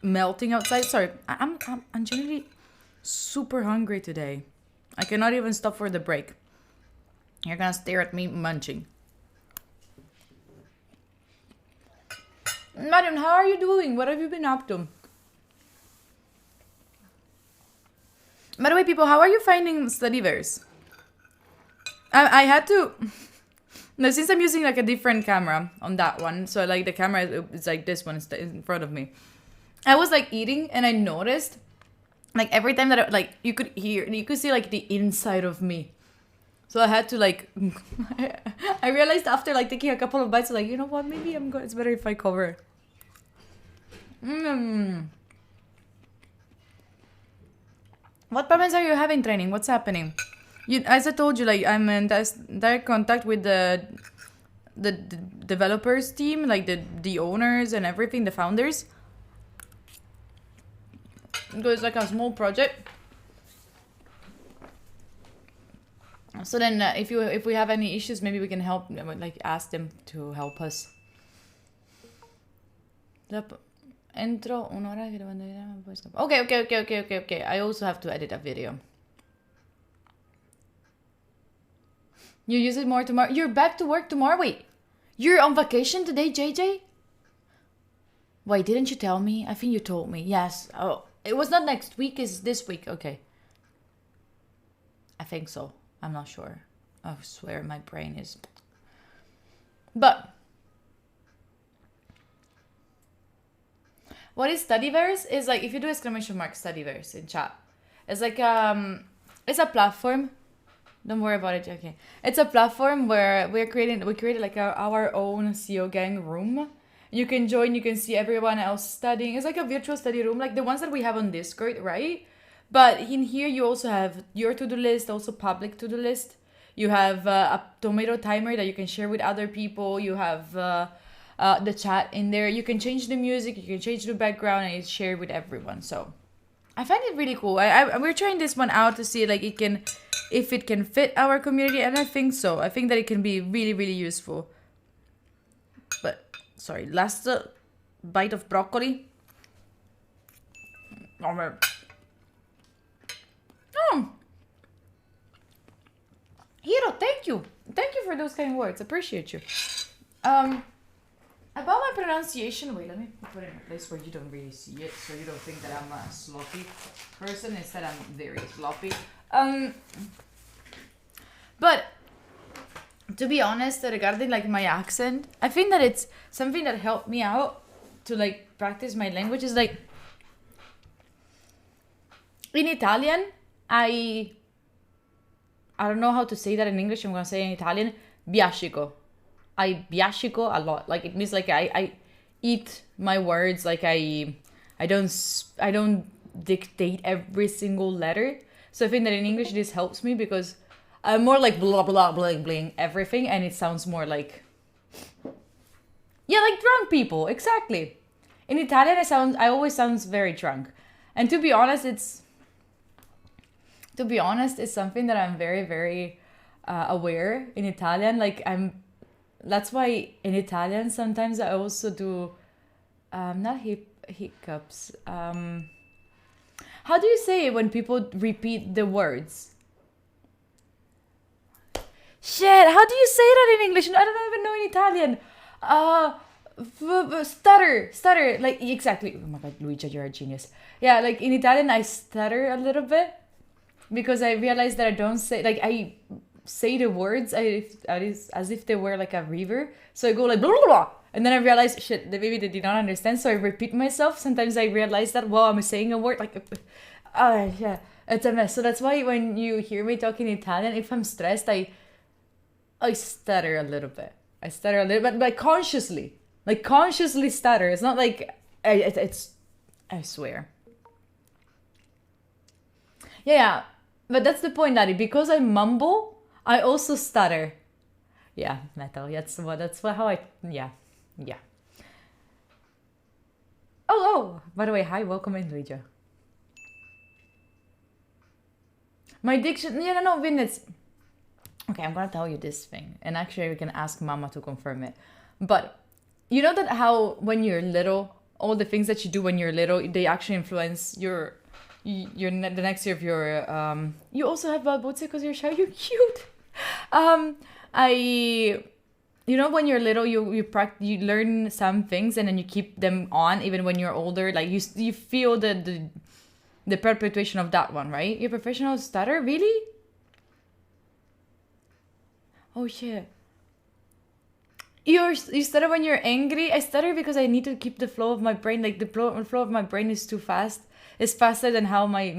melting outside. Sorry, I'm genuinely super hungry today. I cannot even stop for the break. You're gonna stare at me munching. Marion, how are you doing? What have you been up to? By the way, people, how are you finding Studyverse? I had to... No, since I'm using like a different camera on that one, so like the camera is like this one is in front of me. I was like eating and I noticed like every time that you could see like the inside of me. So I had to like... I realized after like taking a couple of bites, like, you know what, maybe it's better if I cover. What problems are you having training? What's happening? As I told you, like I'm in direct contact with the developers team, like the owners and everything, the founders. So it's like a small project. So then, if we have any issues, maybe we can help. Like ask them to help us. Entro un'ora che devo andare. Okay. I also have to edit a video. You use it more tomorrow. You're back to work tomorrow. Wait, you're on vacation today, JJ? Wait, didn't you tell me? I think you told me. Yes. Oh, it was not next week. It's this week. Okay. I think so. I'm not sure. I swear my brain is. But what is Studyverse? Is like if you do exclamation mark Studyverse in chat. It's like it's a platform. Don't worry about it, okay. It's a platform where we created like our own CEO gang room. You can join, you can see everyone else studying. It's like a virtual study room, like the ones that we have on Discord, right? But in here you also have your to-do list, also public to-do list. You have a tomato timer that you can share with other people. You have the chat in there. You can change the music, you can change the background, and it's shared with everyone. So I find it really cool. We're trying this one out to see like if it can fit our community, and I think so. I think that it can be really, really useful. But sorry, last bite of broccoli. Oh man. Hiro, thank you for those kind words. Appreciate you. About my pronunciation, wait, let me put it in a place where you don't really see it, so you don't think that I'm a sloppy person. Instead, I'm very sloppy. But to be honest, regarding like my accent, I think that it's something that helped me out to like practice my language. Is like in Italian, I don't know how to say that in English. I'm gonna say in Italian, biascico. I biascico a lot. Like it means like I eat my words. Like I don't dictate every single letter. So I think that in English this helps me because I'm more like blah blah bling bling everything, and it sounds more like like drunk people. Exactly. In Italian, I always sounds very drunk, and to be honest, it's something that I'm very very aware in Italian. Like that's why in Italian sometimes I also do not hiccups. How do you say it when people repeat the words? Shit, how do you say that in English? I don't even know in Italian. Stutter. Like, exactly. Oh my god, Luigi, you're a genius. Yeah, like in Italian, I stutter a little bit because I realize that I don't say, like, I say the words as if they were like a river. So I go like, blah, blah, blah. And then I realized, shit, the baby they did not understand. So I repeat myself. Sometimes I realize that while I'm saying a word, like, yeah, it's a mess. So that's why when you hear me talking Italian, if I'm stressed, I stutter a little bit. I stutter a little bit, but consciously stutter. It's not like it's. I swear. Yeah, but that's the point, Daddy. Because I mumble, I also stutter. Yeah, metal. That's what how I. Yeah, yeah. Oh. By the way, hi, welcome in, Luigi. My diction. Yeah, no, Vin. It's okay. I'm gonna tell you this thing, and actually, we can ask Mama to confirm it. But you know that how when you're little, all the things that you do when you're little, they actually influence the next year of your you also have Balbuzzi because you're shy. You're cute. I when you're little, you learn some things and then you keep them on even when you're older. Like you feel the perpetuation of that one, right? Your professional stutter, really? Oh shit. You stutter when you're angry. I stutter because I need to keep the flow of my brain. Like the flow of my brain is too fast. It's faster than how my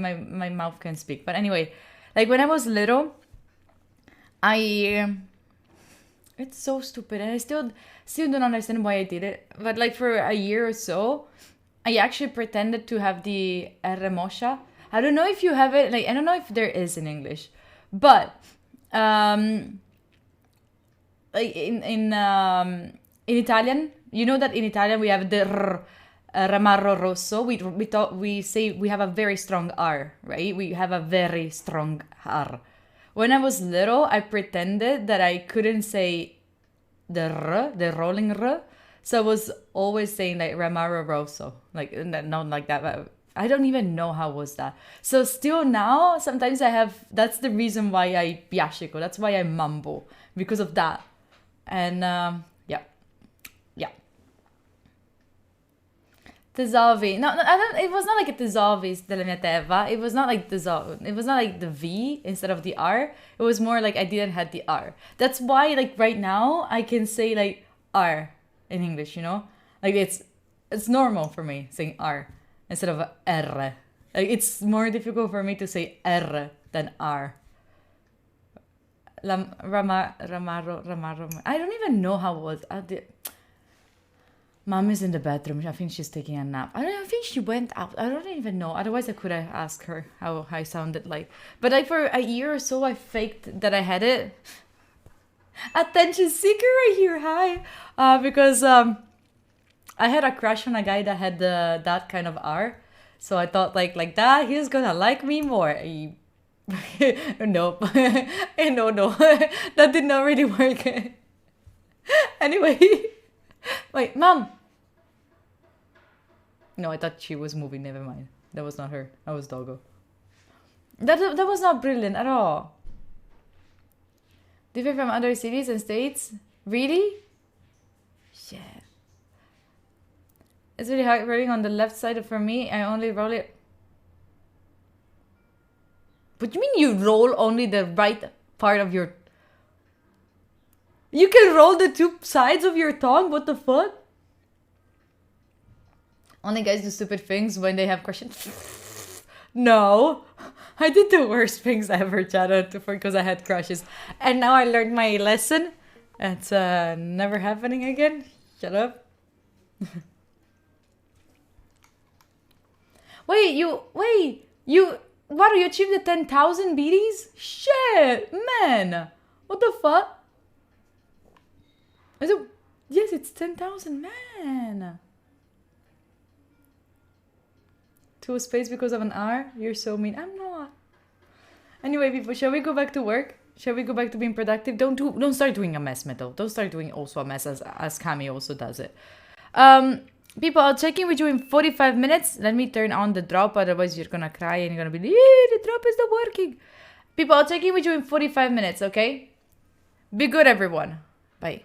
mouth can speak. But anyway, like when I was little, it's so stupid, and I still don't understand why I did it. But like for a year or so, I actually pretended to have the R moscia. I don't know if you have it. Like I don't know if there is in English, but like in Italian, you know that in Italian we have the r, ramarro rosso. We say we have a very strong R, right? We have a very strong R. When I was little, I pretended that I couldn't say the r, the rolling r. So I was always saying like Ramarro Rosso, like not like that. But I don't even know how was that. So still now, sometimes I have. That's the reason why I piascico. That's why I mumble because of that. And yeah. Tesolvi. No, I don't. It was not like a Tesolvis della mia terra. It was not like Tesol. It was not like the V instead of the R. It was more like I didn't have the R. That's why, like right now, I can say like R in English. Like it's normal for me saying R instead of R. Like it's more difficult for me to say R than R. Ramaro. I don't even know how it was. Mom is in the bedroom. I think she's taking a nap. I think she went out. I don't even know. Otherwise, I could have asked her how I sounded like. But like for a year or so, I faked that I had it. Attention seeker right here. Hi. Because I had a crush on a guy that had that kind of R. So I thought like that, he's gonna like me more. Nope. No. That did not really work. Anyway. Wait, Mom. No, I thought she was moving. Never mind. That was not her. That was Doggo. That was not brilliant at all. Different from other cities and states? Really? Shit. It's really hard rolling on the left side for me. I only roll it. What do you mean you roll only the right part of your... You can roll the two sides of your tongue? What the fuck? Only guys do stupid things when they have questions. No. I did the worst things ever, Chad, because I had crushes. And now I learned my lesson. It's never happening again. Shut up. Wait, you... What, you achieved the 10,000 BDs? Shit, man. What the fuck? Is it... Yes, it's 10,000, man. To a space because of an R? You're so mean. I'm not. Anyway, people, shall we go back to work? Shall we go back to being productive? Don't start doing a mess, Metal. Don't start doing also a mess as Cami also does it. People, I'll check in with you in 45 minutes. Let me turn on the drop, otherwise you're gonna cry and you're gonna be like, the drop is not working. People, I'll check in with you in 45 minutes, okay? Be good, everyone. Bye.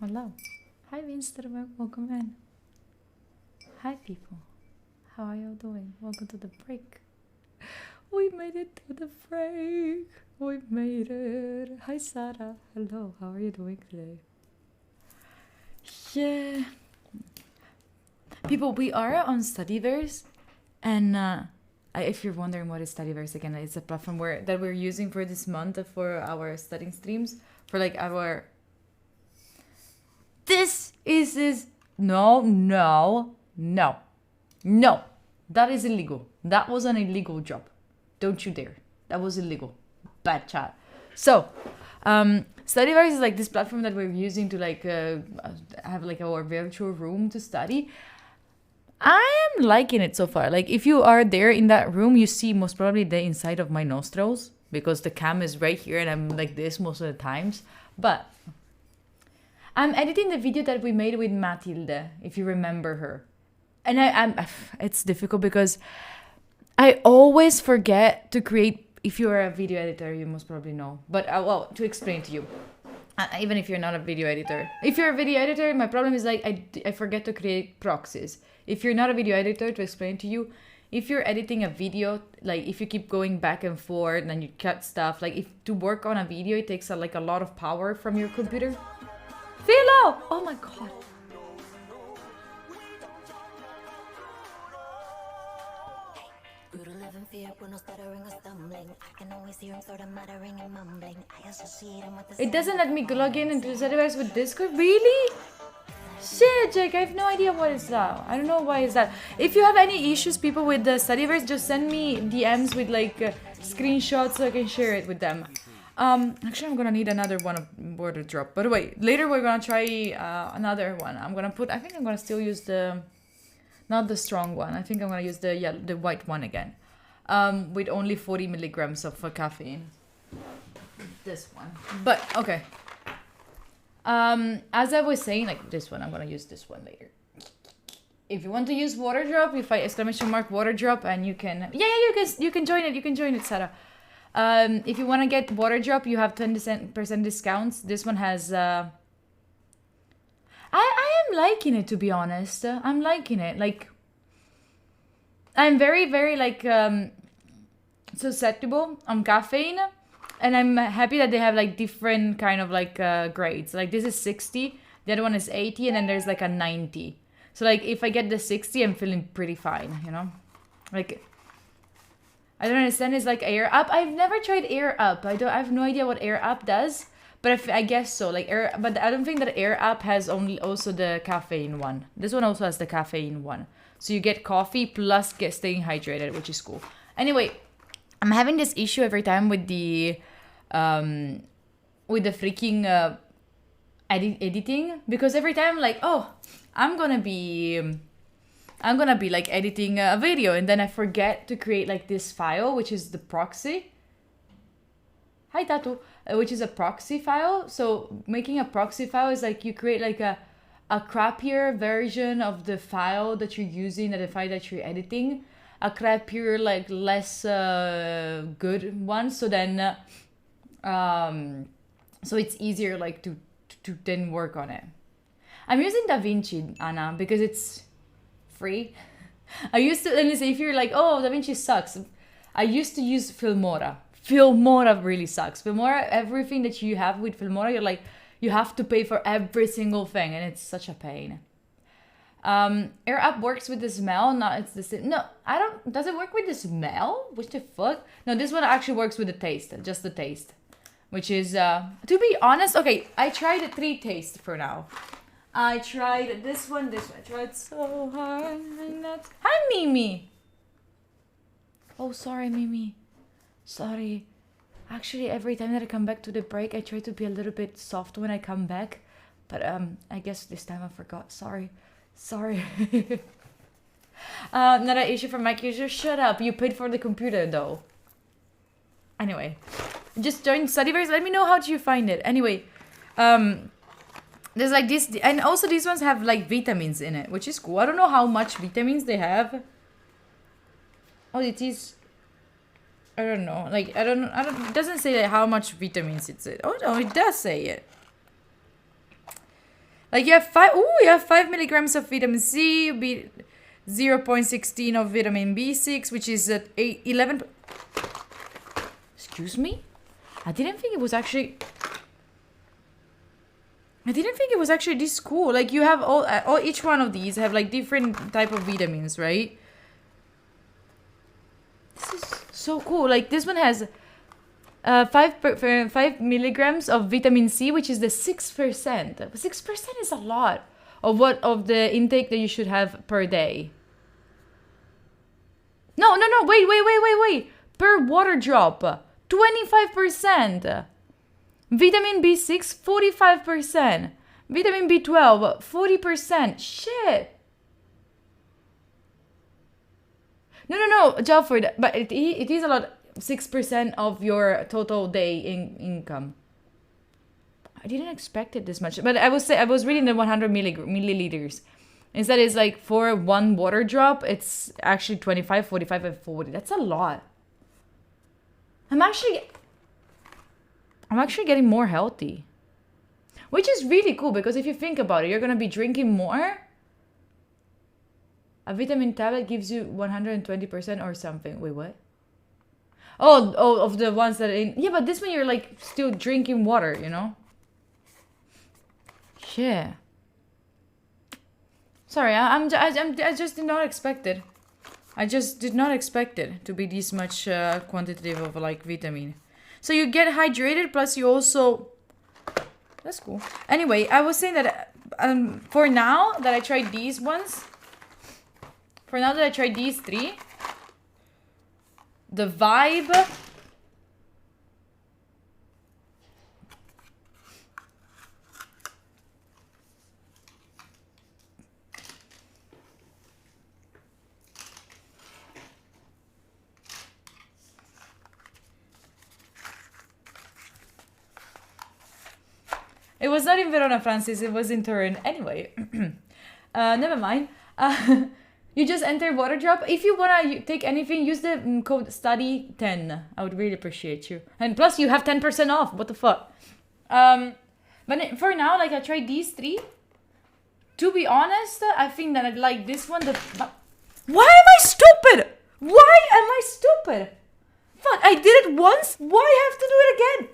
Hello. Hi, Winsterman. Welcome in. Hi, people. How are you doing? Welcome to the break. We made it to the break. We made it. Hi, Sarah. Hello. How are you doing today? Yeah. People, we are on Studyverse, and if you're wondering what is Studyverse again, it's a platform that we're using for this month for our studying streams, for like our. This is no. That is illegal. That was an illegal job. Don't you dare. That was illegal. Bad chat. So, Studyverse is like this platform that we're using to like have like our virtual room to study. I am liking it so far. Like if you are there in that room, you see most probably the inside of my nostrils because the cam is right here and I'm like this most of the times. But I'm editing the video that we made with Matilde, if you remember her. And it's difficult because I always forget to create. If you are a video editor, you most probably know. But well, to explain to you, even if you're not a video editor, if you're a video editor, my problem is like I forget to create proxies. If you're not a video editor, to explain to you, if you're editing a video, like if you keep going back and forth and you cut stuff, like if to work on a video, it takes like a lot of power from your computer. Philo! Oh my god. Brutal living fear, no stuttering or stumbling. I can always hear him sort of muttering and mumbling. I associate him with the It doesn't let me log in into Studyverse with Discord? Really? Shit, Jake, I have no idea what is that. I don't know why is that. If you have any issues, people, with the Studyverse, just send me DMs with like screenshots so I can share it with them. Actually, I'm gonna need another one of border drop. By the way, later we're gonna try another one. I think I'm gonna still use not the strong one. I think I'm gonna use the white one again. With only 40 milligrams of caffeine. This one. But, okay. As I was saying, like this one, I'm gonna use this one later. If you want to use water drop, you find ! water drop and you can, you can join it, Sarah. If you want to get water drop, you have 20% discounts. This one has, I am liking it, to be honest. I'm liking it. Like, I'm very, very, like, susceptible on caffeine. And I'm happy that they have, like, different kind of, like, grades. Like, this is 60. The other one is 80. And then there's, like, a 90. So, like, if I get the 60, I'm feeling pretty fine, you know? Like, I don't understand. It's like Air Up. I've never tried Air Up. I have no idea what Air Up does. But I guess so. Like but I don't think that Air Up has also the caffeine one. This one also has the caffeine one. So you get coffee plus staying hydrated, which is cool. Anyway, I'm having this issue every time with the freaking editing, because every time I'm like, oh, I'm gonna be like editing a video, and then I forget to create like this file, which is the proxy. Hi Tatu, which is a proxy file. So making a proxy file is like you create like a crappier version of the file that you're using, the file that you're editing, a crappier, like less good one. So then, so it's easier like to then work on it. I'm using DaVinci, Anna, because it's free. I used to, and if you're like, oh, DaVinci sucks, I used to use Filmora. Filmora really sucks. Filmora, everything that you have with Filmora, you're like, you have to pay for every single thing, and it's such a pain. Air Up works with the smell. No, it's the same. No, I don't. Does it work with the smell? What the fuck? No, this one actually works with the taste, just the taste, which is to be honest. Okay, I tried 3 tastes for now. I tried this one. I tried so hard. And that's... Hi, Mimi. Oh, sorry, Mimi. Sorry. Actually, every time that I come back to the break, I try to be a little bit soft when I come back. But I guess this time I forgot. Sorry. Not an issue for Mac user. Shut up. You paid for the computer, though. Anyway. Just join Studyverse. Let me know how you find it. Anyway. There's like this. And also these ones have like vitamins in it, which is cool. I don't know how much vitamins they have. Oh, it is... I don't know. Like, I don't. It doesn't say like how much vitamins it's in. Oh no, it does say it. Like you have 5 milligrams of vitamin C, 0.16 of vitamin B6, which is at 11. Excuse me? I didn't think it was actually this cool. Like you have all each one of these have like different type of vitamins, right? This is so cool. Like this one has 5 milligrams of vitamin C, which is the 6%. 6% is a lot of the intake that you should have per day. No, wait. Per water drop, 25%. Vitamin B6, 45%. Vitamin B12, 40%. Shit. No, Jalford, but it is a lot. 6% of your total day income. I didn't expect it this much, but I was reading the 100 milliliters. Instead, it's like for one water drop, it's actually 25, 45, and 40. That's a lot. I'm actually getting more healthy, which is really cool because if you think about it, you're gonna be drinking more. A vitamin tablet gives you 120% or something. Wait, what? Oh, of the ones that yeah, but this one you're like still drinking water, you know? Yeah. Sorry, I just did not expect it. I just did not expect it to be this much quantitative of like vitamin. So you get hydrated, plus you also. That's cool. Anyway, I was saying that for now that I tried these ones. For now that I tried these 3. The vibe. It was not in Verona, Francis. It was in Turin. Anyway, never mind. You just enter water drop. If you wanna take anything, use the code study10. I would really appreciate you. And plus, you have 10% off. What the fuck? But for now, like I tried these 3. To be honest, I think that I like this one. Why am I stupid? Why am I stupid? Fuck! I did it once. Why have to do it again?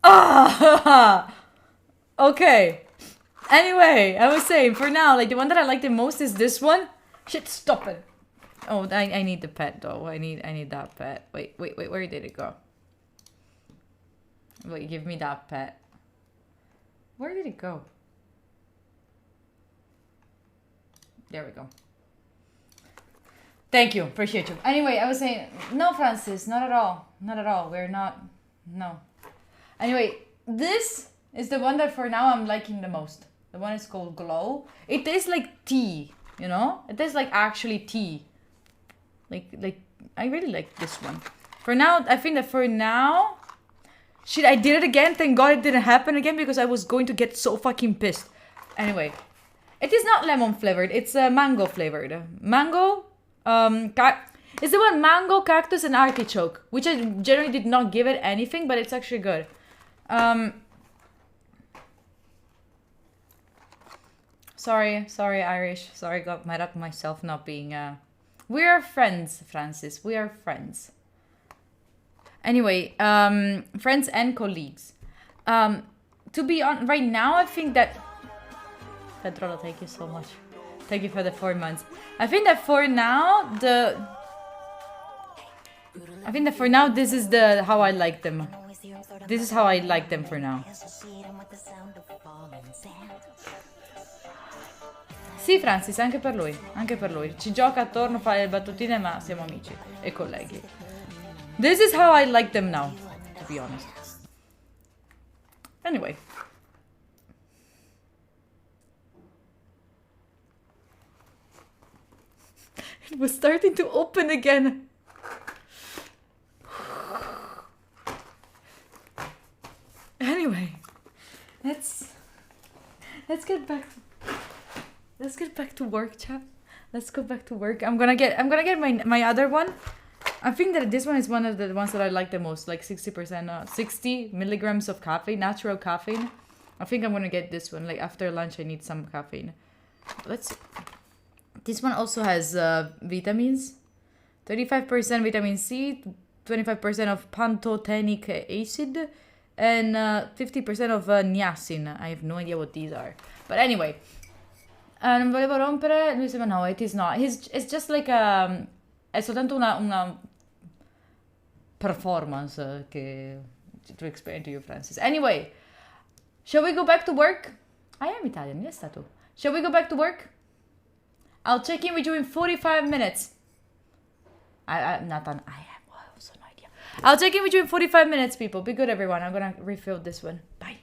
Ah, okay. Anyway, I was saying for now, like the one that I like the most is this one. Shit, stop it. Oh, I need the pet though. I need that pet. Wait, where did it go? Wait, give me that pet. Where did it go? There we go. Thank you, appreciate you. Anyway, I was saying, no, Francis, not at all. Not at all. We're not, no. Anyway, this is the one that for now I'm liking the most. The one is called Glow. It tastes like tea, you know? It tastes like actually tea. Like I really like this one. For now, I think that for now... Shit, I did it again. Thank God it didn't happen again because I was going to get so fucking pissed. Anyway, it is not lemon flavored. It's mango flavored. Mango, it's the one mango, cactus, and artichoke, which I generally did not give it anything, but it's actually good. Sorry, Irish. Sorry, got mad at myself not being. We are friends, Francis. We are friends. Anyway, friends and colleagues. To be on right now, I think that. Pedro, thank you so much. Thank you for the 4 months. I think that for now this is how I like them. This is how I like them for now. Sì, Francis, anche per lui. Anche per lui. Ci gioca attorno, fa le battutine, ma siamo amici e colleghi. This is how I like them now, to be honest. Anyway. It was starting to open again. Anyway, let's get back to work, chat. Let's go back to work. I'm gonna get my other one. I think that this one is one of the ones that I like the most, like 60%, 60 milligrams of caffeine, natural caffeine. I think I'm gonna get this one. Like after lunch, I need some caffeine. Let's. This one also has vitamins, 35% vitamin C, 25% of pantothenic acid, and 50% of niacin. I have no idea what these are. But anyway, non volevo rompere. Lui sembra no, it is not. It's just like è soltanto una performance che to explain to you, Francis. Anyway, shall we go back to work? I am Italian, yes, stato. Shall we go back to work? I'll check in with you in 45 minutes. Nathan, I have also no idea. I'll check in with you in 45 minutes, people. Be good, everyone. I'm gonna refill this one. Bye.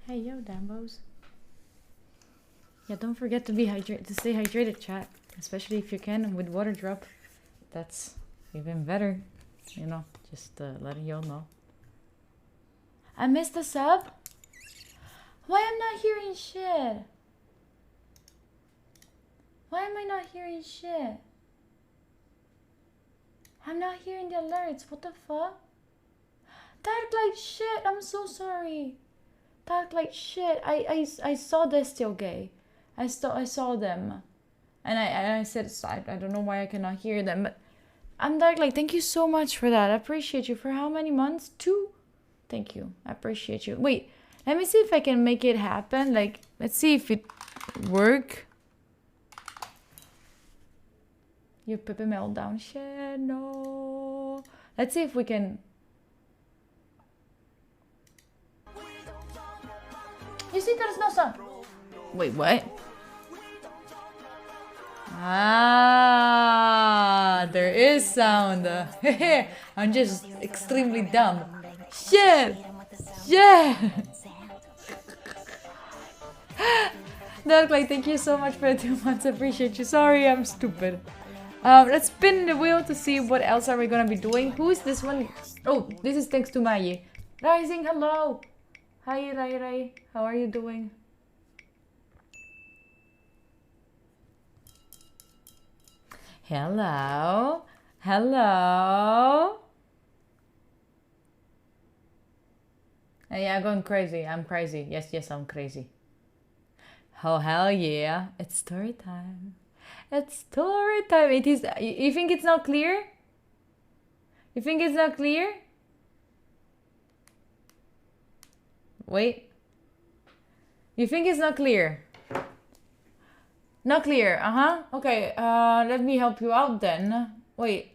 Hey, yo, Dambos. Yeah, don't forget to stay hydrated, chat. Especially if you can with water drop. That's even better. You know, just letting y'all know. I missed the sub? Why I'm not hearing shit? Why am I not hearing shit? I'm not hearing the alerts. What the fuck? Dark like shit. I'm so sorry. Dark like shit. I saw they're still gay. I saw them. And I said I don't know why I cannot hear them, but I'm Dark like, thank you so much for that. I appreciate you. For how many months? 2? Thank you. I appreciate you. Wait, let me see if I can make it happen. Like, let's see if it work. You Pepe meltdown shit. No. Let's see if we can. You see, there's no sound. Wait, what? Ah, there is sound. I'm just extremely dumb. Shit! Yeah! Darklight, thank you so much for the 2 months. I appreciate you. Sorry, I'm stupid. Let's spin the wheel to see what else are we gonna be doing. Who is this one? Oh, this is thanks to Maye. Rising, hello! Hi, Rai. How are you doing? Hello. Hello. Hey, I'm going crazy. I'm crazy. Yes, I'm crazy. Oh, hell yeah. It's story time. It's story time. It is. You think it's not clear? You think it's not clear? Wait. You think it's not clear? Not clear. Okay. Let me help you out then. Wait.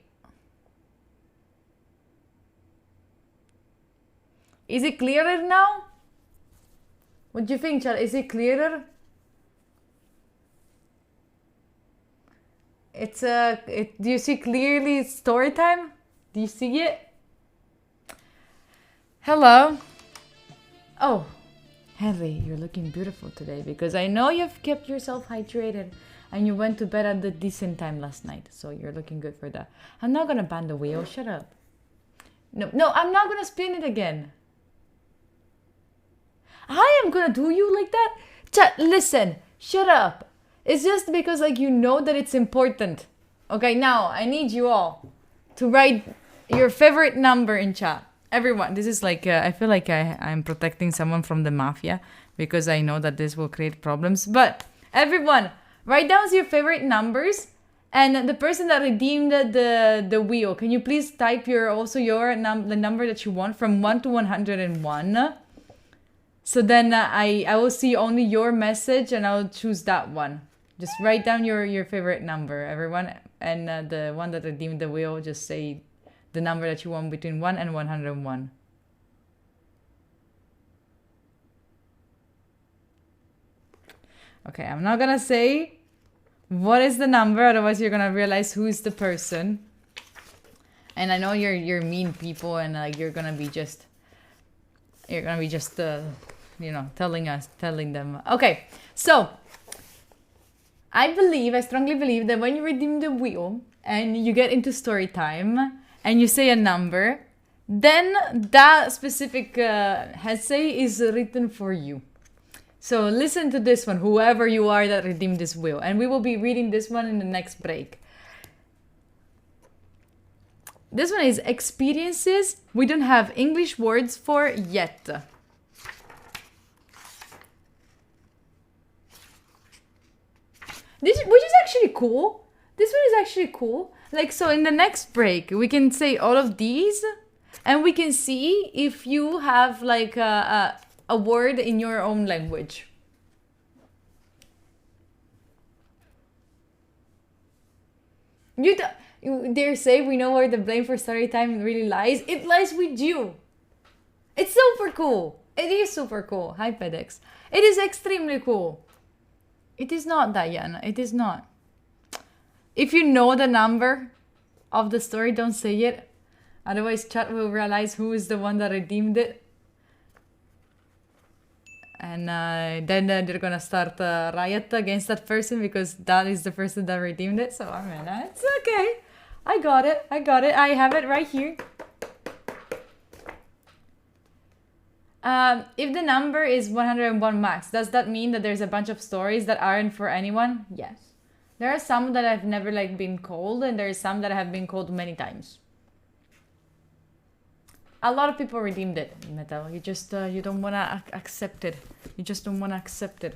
Is it clearer now? What do you think, Chad? Is it clearer? It's do you see clearly it's story time? Do you see it? Hello. Oh, Henry, you're looking beautiful today because I know you've kept yourself hydrated and you went to bed at a decent time last night. So you're looking good for that. I'm not gonna ban the wheel. Shut up. No, I'm not gonna spin it again. I am gonna do you like that? Chat, listen, shut up. It's just because like you know that it's important. Okay, now I need you all to write your favorite number in chat. Everyone, this is like, I feel like I'm protecting someone from the mafia because I know that this will create problems. But everyone, write down your favorite numbers and the person that redeemed the wheel. Can you please type the number that you want from 1 to 101? So then I will see only your message and I'll choose that one. Just write down your favorite number, everyone. And the one that redeemed the wheel, just say the number that you want between 1 and 101. Okay, I'm not gonna say what is the number, otherwise you're gonna realize who is the person. And I know you're mean people and you're gonna be just you know, telling them. Okay, so I strongly believe that when you redeem the wheel and you get into story time and you say a number, then that specific essay is written for you. So listen to this one, whoever you are that redeemed this wheel. And we will be reading this one in the next break. This one is experiences we don't have English words for yet. Which is actually cool. This one is actually cool. Like, so in the next break, we can say all of these and we can see if you have like a word in your own language. You dare say we know where the blame for story time really lies? It lies with you. It's super cool. It is super cool. Hi, FedEx. It is extremely cool. It is not, Diana. It is not. If you know the number of the story, don't say it. Otherwise, chat will realize who is the one that redeemed it. and then they're gonna start a riot against that person because that is the person that redeemed it. So I mean, it's okay. I got it. I have it right here. If the number is 101 max, does that mean that there's a bunch of stories that aren't for anyone? Yes. There are some that I've never like been called, and there are some that have been called many times. A lot of people redeemed it, Metal. You just you don't wanna accept it. You just don't wanna accept it.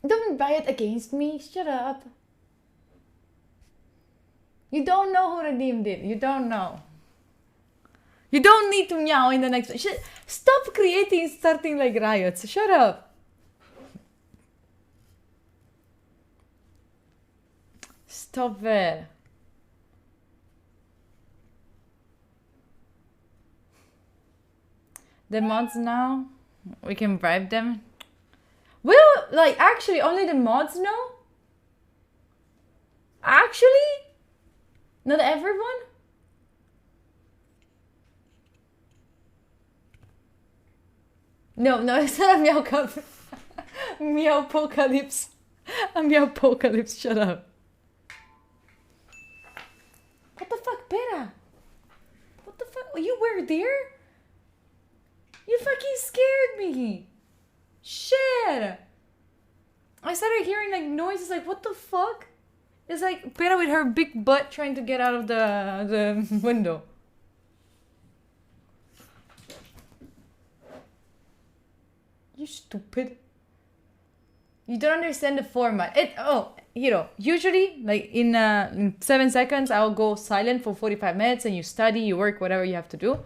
Don't buy it against me. Shut up. You don't know who redeemed it. You don't know. You don't need to meow in the next. Stop starting like riots. Shut up. Stop it. The mods now, we can bribe them. Well, like, actually, only the mods know? Actually? Not everyone? No, it's not a meow cup. Meowpocalypse. A meowpocalypse, shut up. What the fuck, Pera? What the fuck? You were there? You fucking scared me. Shit. I started hearing like noises like, what the fuck? It's like Pera with her big butt trying to get out of the window. You stupid. You don't understand the format. Hiro, usually like in 7 seconds I'll go silent for 45 minutes and you study, you work, whatever you have to do.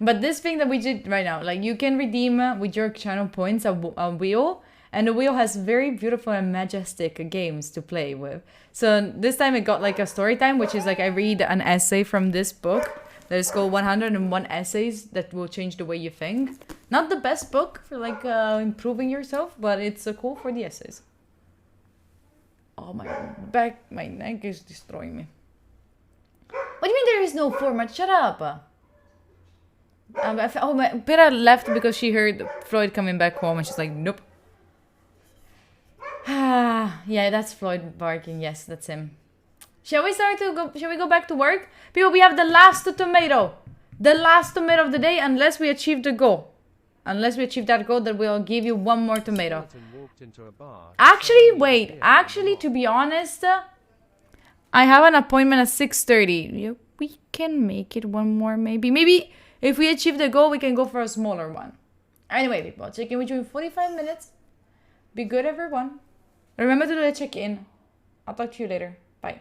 But this thing that we did right now, like you can redeem with your channel points a wheel, and the wheel has very beautiful and majestic games to play with. So this time it got like a story time, which is like I read an essay from this book that is called 101 Essays That Will Change the Way You Think. Not the best book for like improving yourself, but it's cool for the essays. Oh, my neck is destroying me. What do you mean there is no format? Shut up. Pera left because she heard Floyd coming back home and she's like, nope. Yeah, that's Floyd barking. Yes, that's him. Shall we go back to work? People, we have the last tomato. The last tomato of the day, unless we achieve the goal. Unless we achieve that goal, then we'll give you one more tomato. Actually, wait. Actually, to be honest, I have an appointment at 6:30. We can make it one more, maybe. Maybe if we achieve the goal, we can go for a smaller one. Anyway, people, check in with you in 45 minutes. Be good, everyone. Remember to do the check-in. I'll talk to you later. Bye.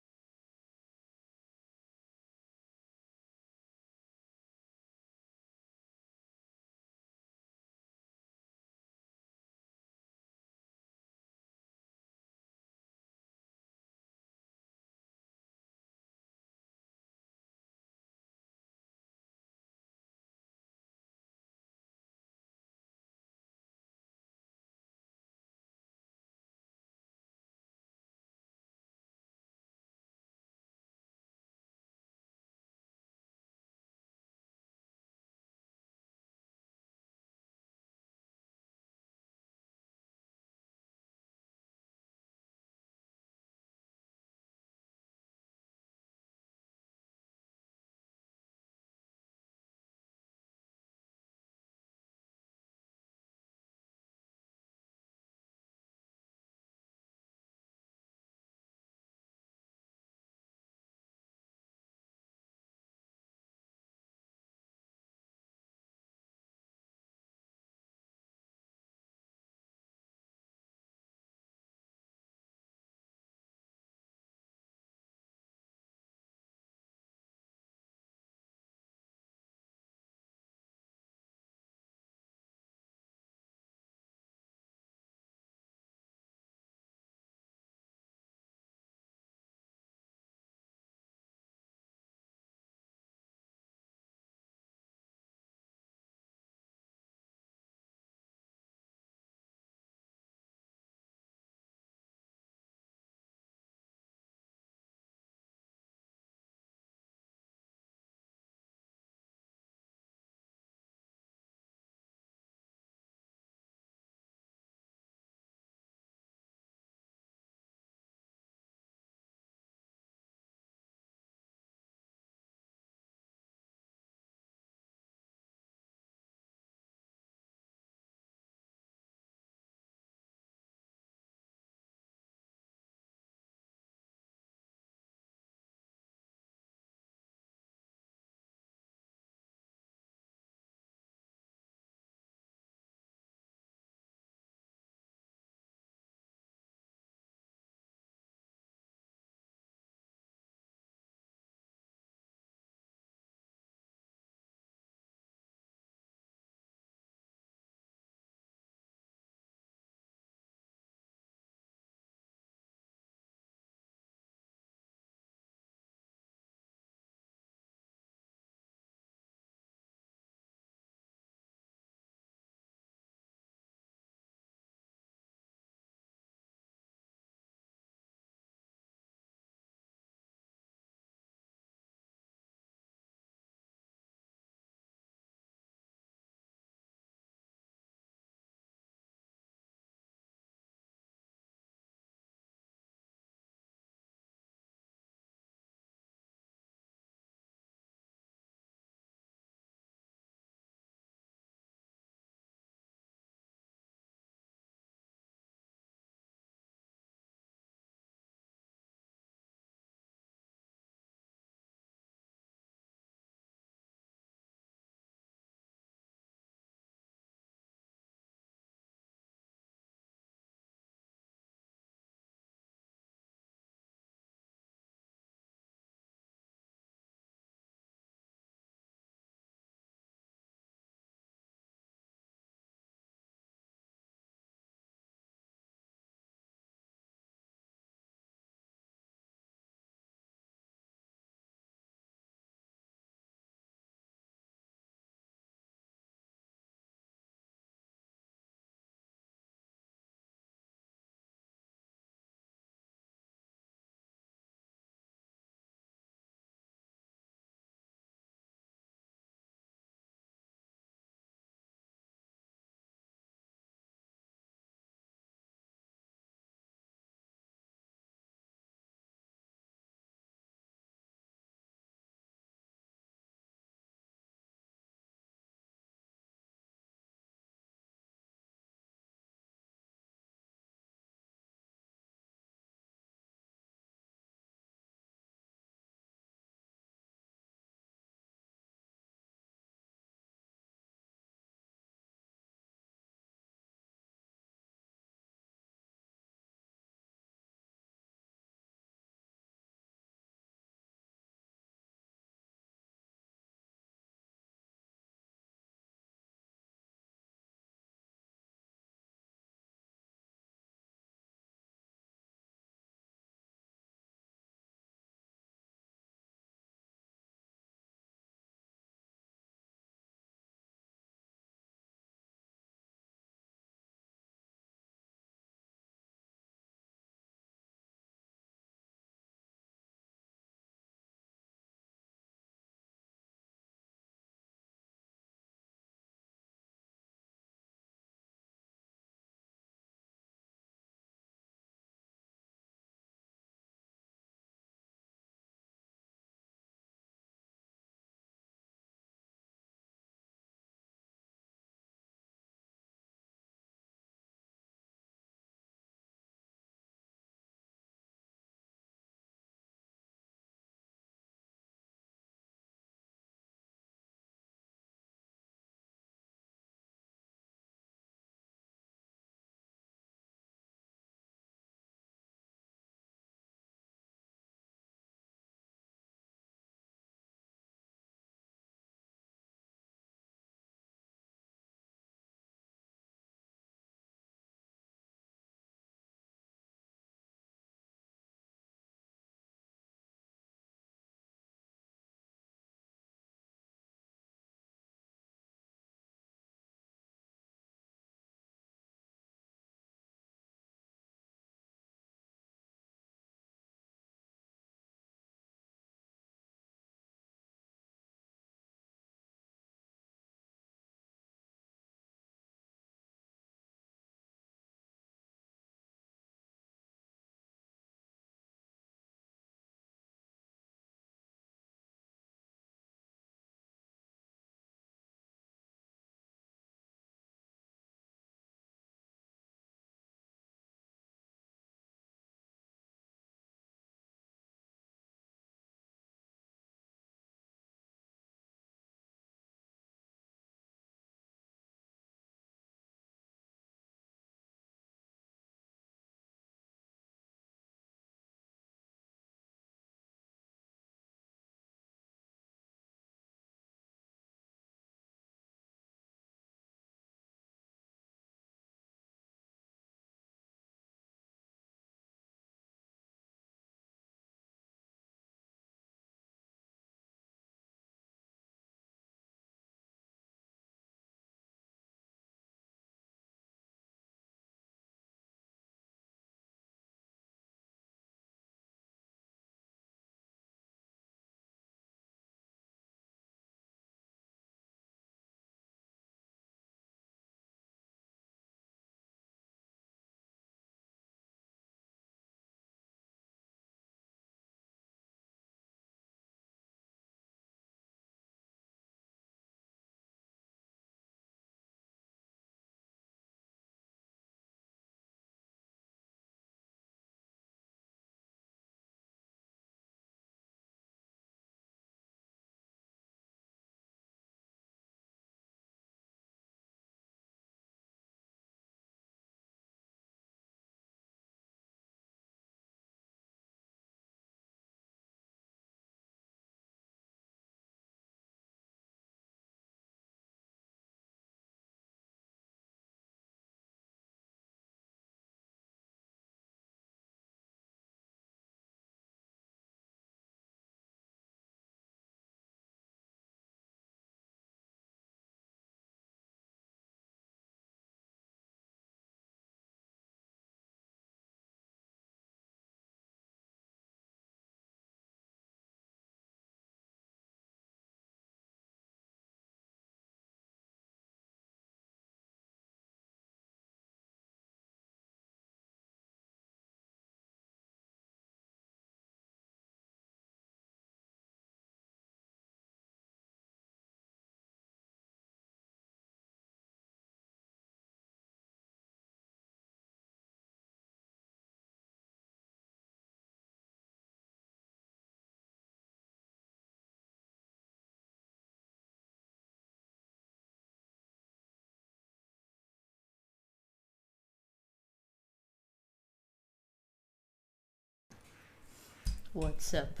What's up?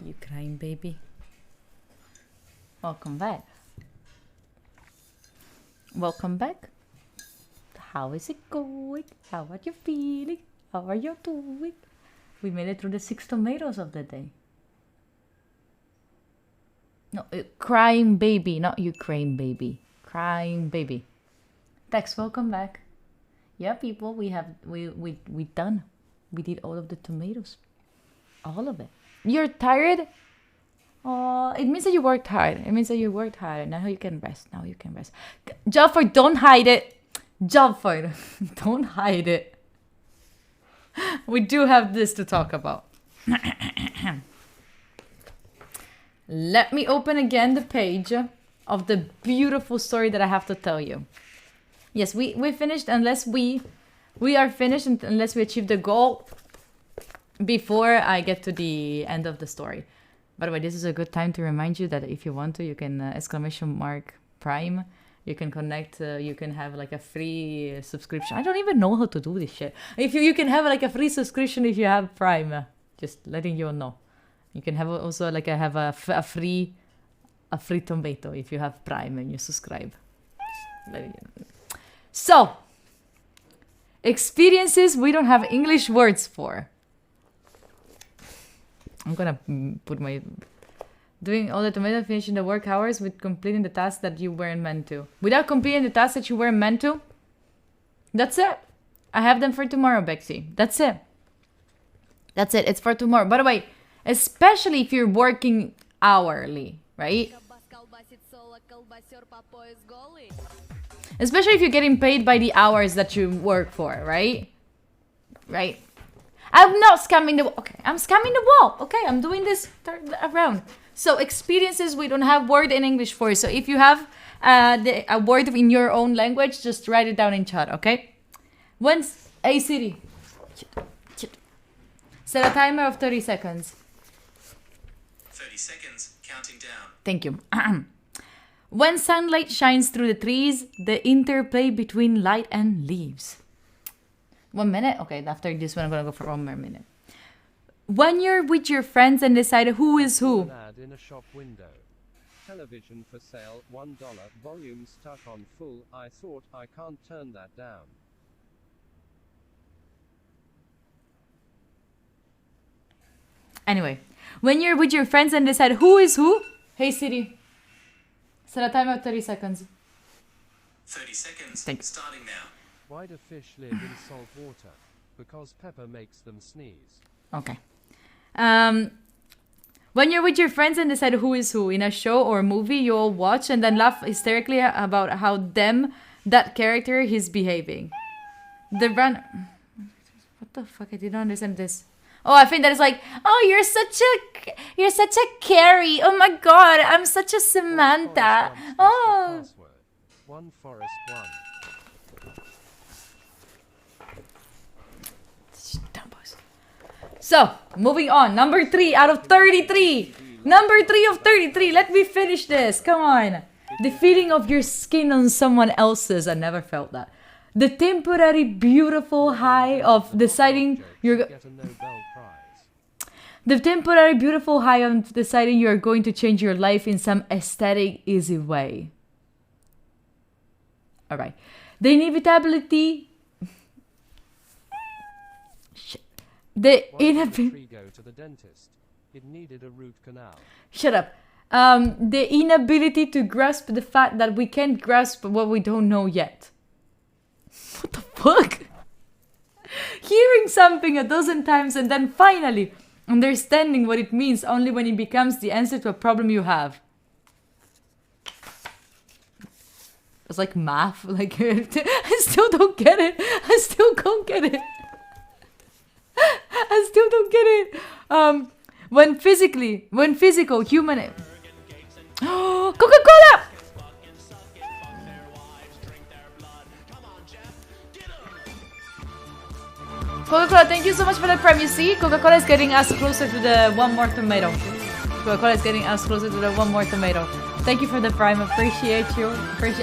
You crying, baby? Welcome back. Welcome back. How is it going? How are you feeling? How are you doing? We made it through the 6 tomatoes of the day. No, crying baby, not Ukraine baby. Crying baby. Tex, welcome back. Yeah, people, we done. We did all of the tomatoes. All of it. You're tired? Oh, it means that you worked hard. It means that you worked hard. Now you can rest. Now you can rest. Joffer, don't hide it. Joffer, don't hide it. We do have this to talk about. Let me open again the page of the beautiful story that I have to tell you. Yes, we finished unless we are finished unless we achieve the goal before I get to the end of the story. By the way, this is a good time to remind you that if you want to, you can !Prime. You can connect, you can have like a free subscription. I don't even know how to do this shit. If you can have like a free subscription if you have Prime. Just letting you know. You can have also like a free tomato if you have Prime and you subscribe. Just letting you know. So, experiences we don't have English words for. I'm gonna put my... Doing all the tomato, finishing the work hours with completing the task that you weren't meant to. Without completing the task that you weren't meant to? That's it. I have them for tomorrow, Bexy. That's it. That's it. It's for tomorrow. By the way, especially if you're working hourly, right? Especially if you're getting paid by the hours that you work for, right? Right? I'm not scamming the wall. Okay, I'm scamming the wall. Okay, I'm doing this around. So experiences we don't have word in English for. So if you have a word in your own language, just write it down in chat, okay? When's... Hey Siri. Set a timer of 30 seconds. 30 seconds, counting down. Thank you. When sunlight shines through the trees, the interplay between light and leaves. 1 minute? Okay, after this one, I'm gonna go for 1 more minute. When you're with your friends and decide who is who. An ad in a shop window. Television for sale, $1, volume stuck on full. I thought I can't turn that down. Anyway, when you're with your friends and decide who is who. Hey Siri. Set a timer of 30 seconds. 30 seconds, Thanks. starting now. Why do fish live in salt water? Because pepper makes them sneeze. Okay. When you're with your friends and decide who is who in a show or movie, you all watch and then laugh hysterically about how that character is behaving. What the fuck? I didn't understand this. Oh, I think that is like, oh, you're such a Carrie. Oh my god, I'm such a Samantha. Oh. One forest one. So, moving on. Number 3 out of 33. Number 3 of 33. Let me finish this. Come on. The feeling of your skin on someone else's. I never felt that. The temporary beautiful high of deciding you're... The temporary beautiful high of deciding you're going to change your life in some aesthetic, easy way. Alright. The inevitability... The inability. Go to the dentist. It needed a root canal. Shut up. The inability to grasp the fact that we can't grasp what we don't know yet. What the fuck? Hearing something 12 times and then finally understanding what it means only when it becomes the answer to a problem you have. It's like math. Like I still don't get it. I still don't get it. I still don't get it. When physical, human... Coca-Cola! Coca-Cola, thank you so much for the prime. You see, Coca-Cola is getting us closer to the one more tomato. Coca-Cola is getting us closer to the one more tomato. Thank you for the prime. Appreciate you.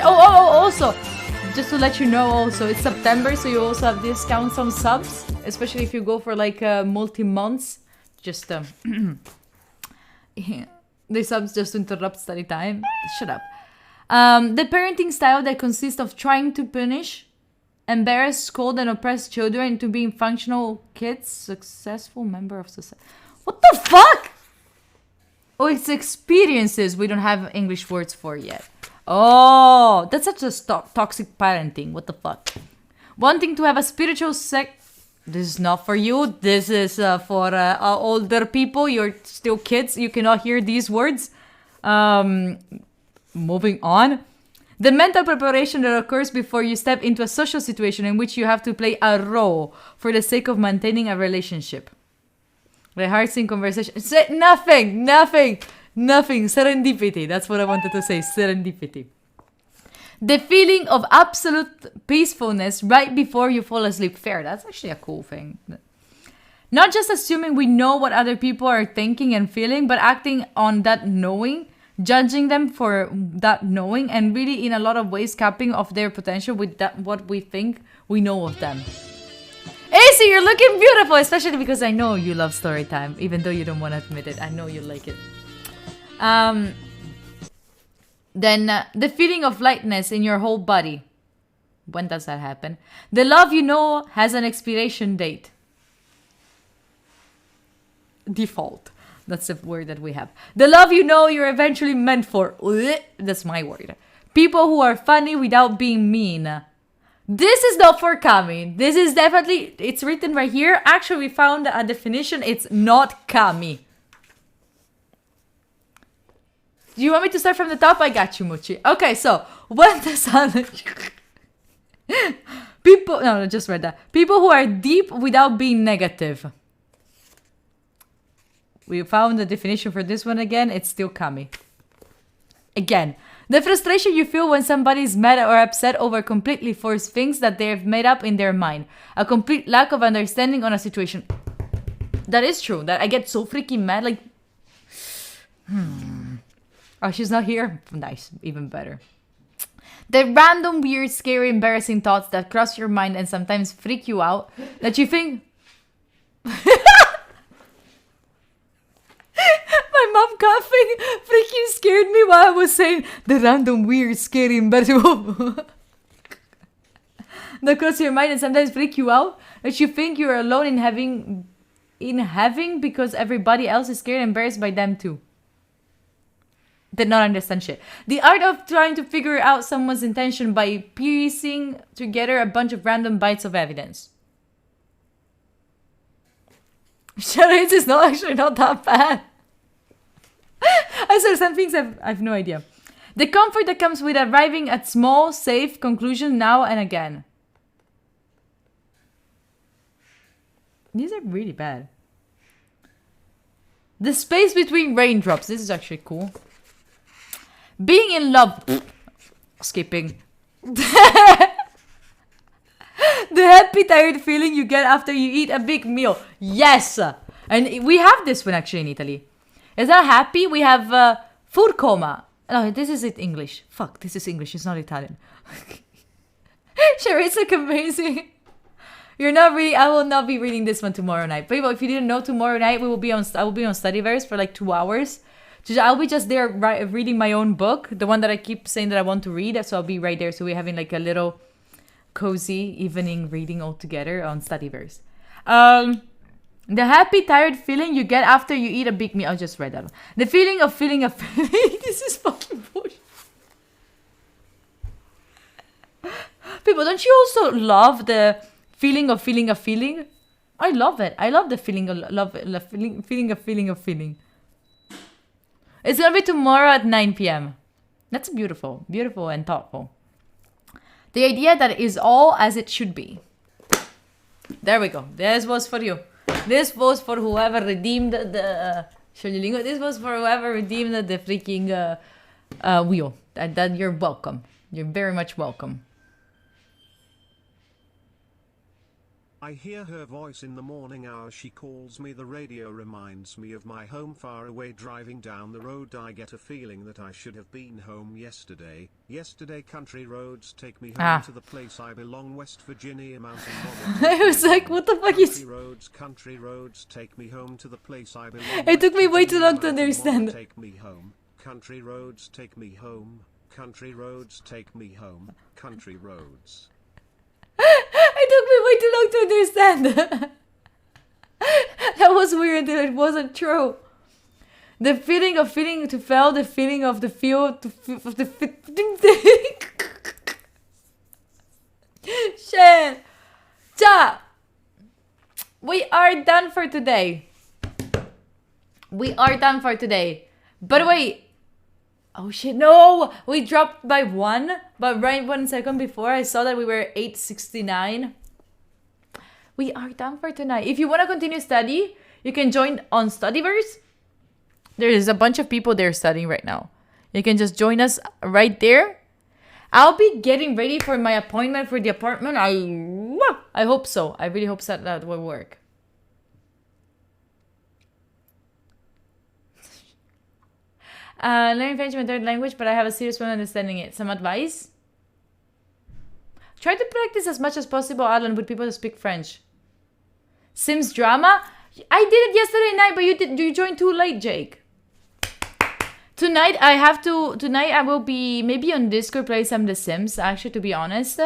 Also, just to let you know also, it's September, so you also have discounts on subs. Especially if you go for like multi-months. just the subs just to interrupt study time. Shut up. The parenting style that consists of trying to punish, embarrass, scold, and oppress children into being functional kids, successful member of society. What the fuck? Oh, it's experiences we don't have English words for yet. Oh, that's such a toxic parenting. What the fuck? Wanting to have a spiritual This is not for you. This is for older people. You're still kids. You cannot hear these words. Moving on. The mental preparation that occurs before you step into a social situation in which you have to play a role for the sake of maintaining a relationship. Rehearsing conversation. Say nothing. Serendipity. That's what I wanted to say. Serendipity. The feeling of absolute peacefulness right before you fall asleep. Fair. That's actually a cool thing. Not just assuming we know what other people are thinking and feeling, but acting on that knowing, judging them for that knowing, and really in a lot of ways capping off their potential with that what we think we know of them. AC, you're looking beautiful, especially because I know you love story time, even though you don't want to admit it. I know you like it. Then the feeling of lightness in your whole body. When does that happen? The love you know has an expiration date. Default. That's the word that we have. The love you know you're eventually meant for. That's my word. People who are funny without being mean. This is not for Kami. This is definitely, it's written right here. Actually, we found a definition. It's not Kami. Do you want me to start from the top? I got you, Muchi. Okay, so when the sun... People... No, I just read that. People who are deep without being negative. We found the definition for this one again. It's still Kami. Again, the frustration you feel when somebody is mad or upset over completely forced things that they have made up in their mind. A complete lack of understanding on a situation. That is true. That I get so freaking mad. Like... Oh, she's not here? Nice. Even better. The random, weird, scary, embarrassing thoughts that cross your mind and sometimes freak you out. That you think... My mom coughing freaking scared me while I was saying the random, weird, scary, embarrassing... that cross your mind and sometimes freak you out. That you think you're alone in having because everybody else is scared and embarrassed by them too. Did not understand shit. The art of trying to figure out someone's intention by piecing together a bunch of random bites of evidence. Charades is actually not that bad. I said some things I have no idea. The comfort that comes with arriving at small, safe conclusion now and again. These are really bad. The space between raindrops. This is actually cool. Being in love. Skipping. The happy, tired feeling you get after you eat a big meal. Yes! And we have this one actually in Italy. Is that happy? We have food coma. No, this is it English. Fuck, this is English. It's not Italian. Sure, it's like amazing. You're not really... I will not be reading this one tomorrow night. But if you didn't know, tomorrow night I will be on Studyverse for like 2 hours. I'll be just there reading my own book, the one that I keep saying that I want to read. So I'll be right there. So we're having like a little cozy evening reading all together on Studyverse. The happy, tired feeling you get after you eat a big meal. I just read that one. The feeling of feeling a feeling. This is fucking bullshit. People, don't you also love the feeling of feeling a feeling? I love it. I love the feeling of love, feeling a feeling of feeling. It's gonna be tomorrow at 9 p.m. That's beautiful. Beautiful and thoughtful. The idea that it is all as it should be. There we go. This was for you. This was for whoever redeemed the... This was for whoever redeemed the freaking wheel. That you're welcome. You're very much welcome. I hear her voice in the morning hours. She calls me. The radio reminds me of my home far away. Driving down the road, I get a feeling that I should have been home yesterday. Yesterday, country roads take me home to the place I belong. West Virginia mountain model. I was like, what the fuck is... Country roads take me home to the place I belong. It took me way too long to Mountain model understand. Take me home. Country roads take me home. Country roads take me home. Country roads. It took me way too long to understand. That was weird until it wasn't true. The feeling of feeling to feel, the feeling of the feel to of the shit. Ja. We are done for today. We are done for today. By the way, oh shit, no! We dropped by 1, but right 1 second before I saw that we were 869. We are done for tonight. If you want to continue study, you can join on Studyverse. There is a bunch of people there studying right now. You can just join us right there. I'll be getting ready for my appointment for the apartment. I hope so. I really hope that will work. Learning French, my third language, but I have a serious problem understanding it. Some advice? Try to practice as much as possible, Alan, with people who speak French. Sims drama? I did it yesterday night, but you joined too late, Jake. Tonight I will be maybe on Discord play some The Sims, actually, to be honest.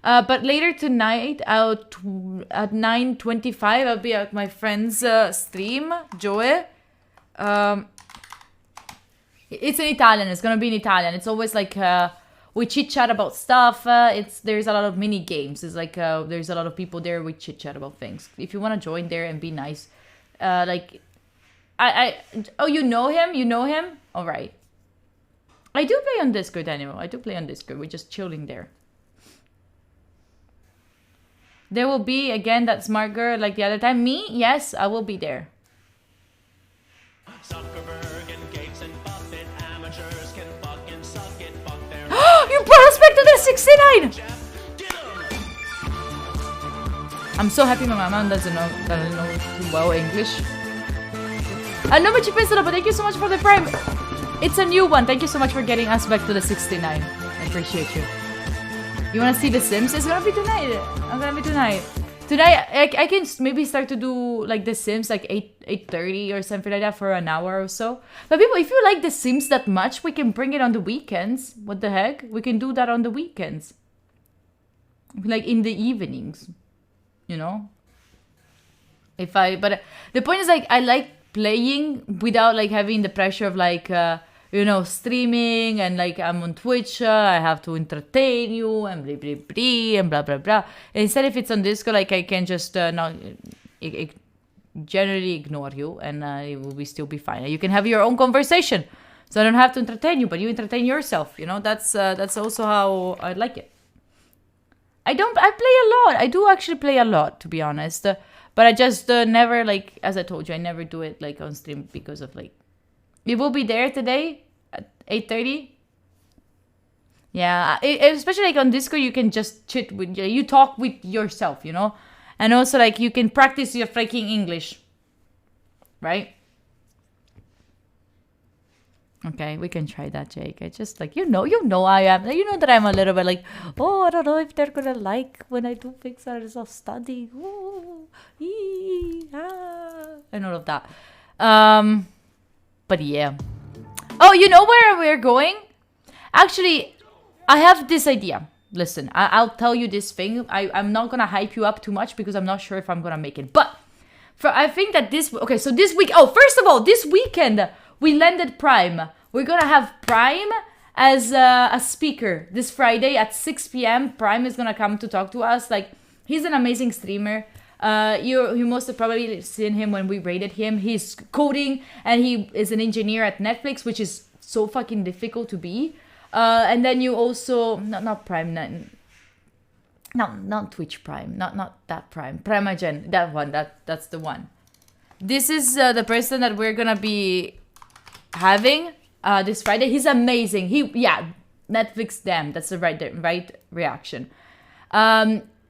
But later tonight, at 9:25, I'll be at my friend's stream, Joe. It's in Italian. It's gonna be in Italian. It's always like we chit chat about stuff. There's a lot of mini games. It's like there's a lot of people there. We chit chat about things. If you wanna join there and be nice, oh, you know him? You know him? All right. I do play on Discord anyway. I do play on Discord. We're just chilling there. There will be again that smart girl like the other time. Me? Yes, I will be there. Zuckerberg and Gates and Buffett, amateurs can fucking suck it, fuck their You brought us back to the 69! I'm so happy my mama doesn't know too well English. No, ci penso dopo. Thank you so much for the prime. It's a new one. Thank you so much for getting us back to the 69. I appreciate you. You wanna see The Sims? It's gonna be tonight. I'm gonna be tonight. Tonight, I can maybe start to do like The Sims like 8:30 or something like that for an hour or so. But people, if you like The Sims that much, we can bring it on the weekends. What the heck? We can do that on the weekends. Like in the evenings. You know? But the point is like, I like playing without like having the pressure of like, streaming and like I'm on Twitch, I have to entertain you and blah, blah, blah, and blah, blah, blah. Instead, if it's on Discord, like I can just generally ignore you and it will still be fine. You can have your own conversation. So I don't have to entertain you, but you entertain yourself. You know, that's also how I like it. I play a lot. I do actually play a lot, to be honest. But I just never, like, as I told you, I never do it like on stream because of like, it will be there today at 8:30. Yeah, especially like on Discord, you can just chit with you talk with yourself, you know, and also like you can practice your freaking English, right? Okay, we can try that, Jake. I just like you know I am. You know that I'm a little bit like, oh, I don't know if they're gonna like when I do things that are of studying, and all of that. But yeah. Oh, you know where we're going? Actually, I have this idea. Listen, I'll tell you this thing. I'm not gonna hype you up too much because I'm not sure if I'm gonna make it. But I think that so this week. Oh, first of all, this weekend we landed Prime. We're gonna have Prime as a speaker this Friday at 6 p.m. Prime is gonna come to talk to us. Like, he's an amazing streamer. You must have probably seen him when we rated him. He's coding and he is an engineer at Netflix, which is so fucking difficult to be. And then you also not Prime, not Twitch Prime, not that Prime, Primagen, that one. That's the one. This is the person that we're gonna be having this Friday. He's amazing. Netflix, damn, that's the right reaction.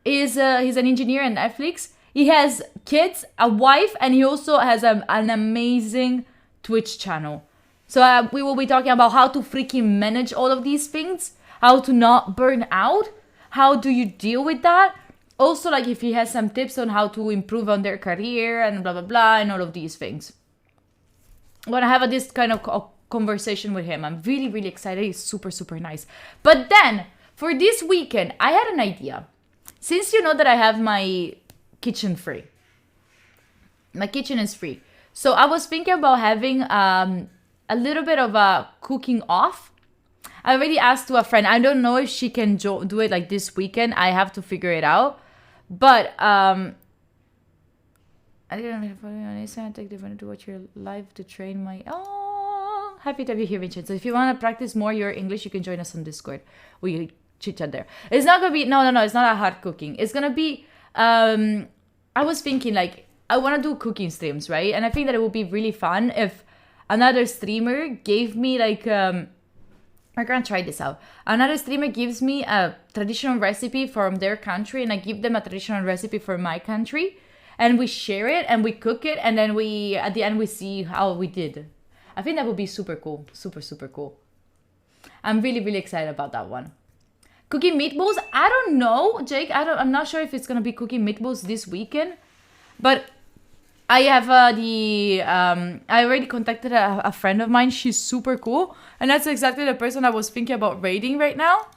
he's an engineer at Netflix. He has kids, a wife, and he also has an amazing Twitch channel. So we will be talking about how to freaking manage all of these things, how to not burn out, how do you deal with that. Also, like if he has some tips on how to improve on their career and blah, blah, blah, and all of these things. I'm going to have this kind of conversation with him. I'm really, really excited. He's super, super nice. But then for this weekend, I had an idea. Since you know that I have my kitchen free. My kitchen is free. So I was thinking about having a little bit of a cooking off. I already asked to a friend. I don't know if she can do it like this weekend. I have to figure it out. But I didn't have on Instagram. Take the minute to watch your live to train my. Oh, happy to have you here, Vincent. So if you want to practice more your English, you can join us on Discord. We chit chat there. It's not gonna be no. It's not a hard cooking. It's gonna be. I was thinking like I want to do cooking streams, right? And I think that it would be really fun if another streamer gave me like I'm gonna try this out. Another streamer gives me a traditional recipe from their country, and I give them a traditional recipe for my country, and we share it and we cook it, and then we at the end we see how we did. I think that would be super cool, super super cool. I'm really really excited about that one. Cooking meatballs? I don't know, Jake. I'm not sure if it's gonna be cooking meatballs this weekend, but I have I already contacted a friend of mine. She's super cool, and that's exactly the person I was thinking about raiding right now.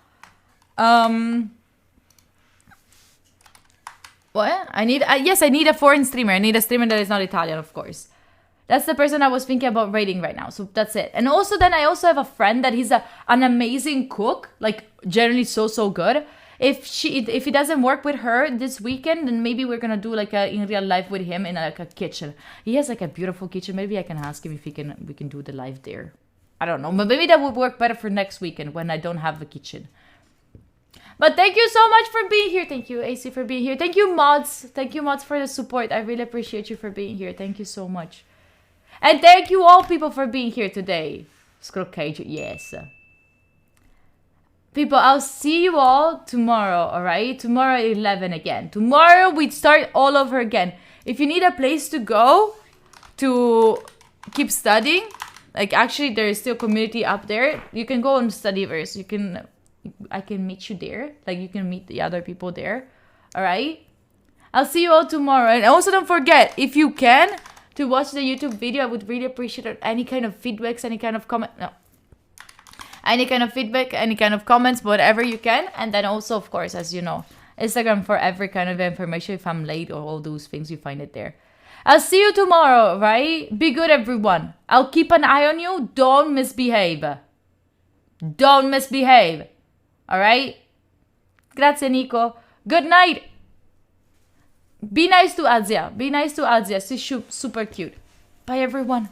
What? I need a foreign streamer. I need a streamer that is not Italian, of course. That's the person I was thinking about raiding right now. So that's it. And also then I also have a friend that he's an amazing cook, like generally so good. If it doesn't work with her this weekend, then maybe we're gonna do like a in real life with him in like a kitchen. He has like a beautiful kitchen. Maybe I can ask him if we can do the live there. I don't know, but maybe that would work better for next weekend when I don't have a kitchen. But thank you so much for being here. Thank you, AC, for being here. Thank you, mods. Thank you, mods, for the support. I really appreciate you for being here. Thank you so much. And thank you all people for being here today. Scrocage, yes. People, I'll see you all tomorrow, alright? Tomorrow at 11 again. Tomorrow we start all over again. If you need a place to go to keep studying, like actually there is still community up there. You can go on Studyverse. I can meet you there. Like you can meet the other people there. Alright? I'll see you all tomorrow. And also don't forget, if you can, to watch the YouTube video, I would really appreciate any kind of feedbacks, any kind of comment. No. Any kind of feedback, any kind of comments, whatever you can. And then also, of course, as you know, Instagram for every kind of information. If I'm late or all those things, you find it there. I'll see you tomorrow, right? Be good, everyone. I'll keep an eye on you. Don't misbehave. Don't misbehave. All right? Grazie, Nico. Good night. Be nice to Azia. Be nice to Azia. She's super cute. Bye, everyone.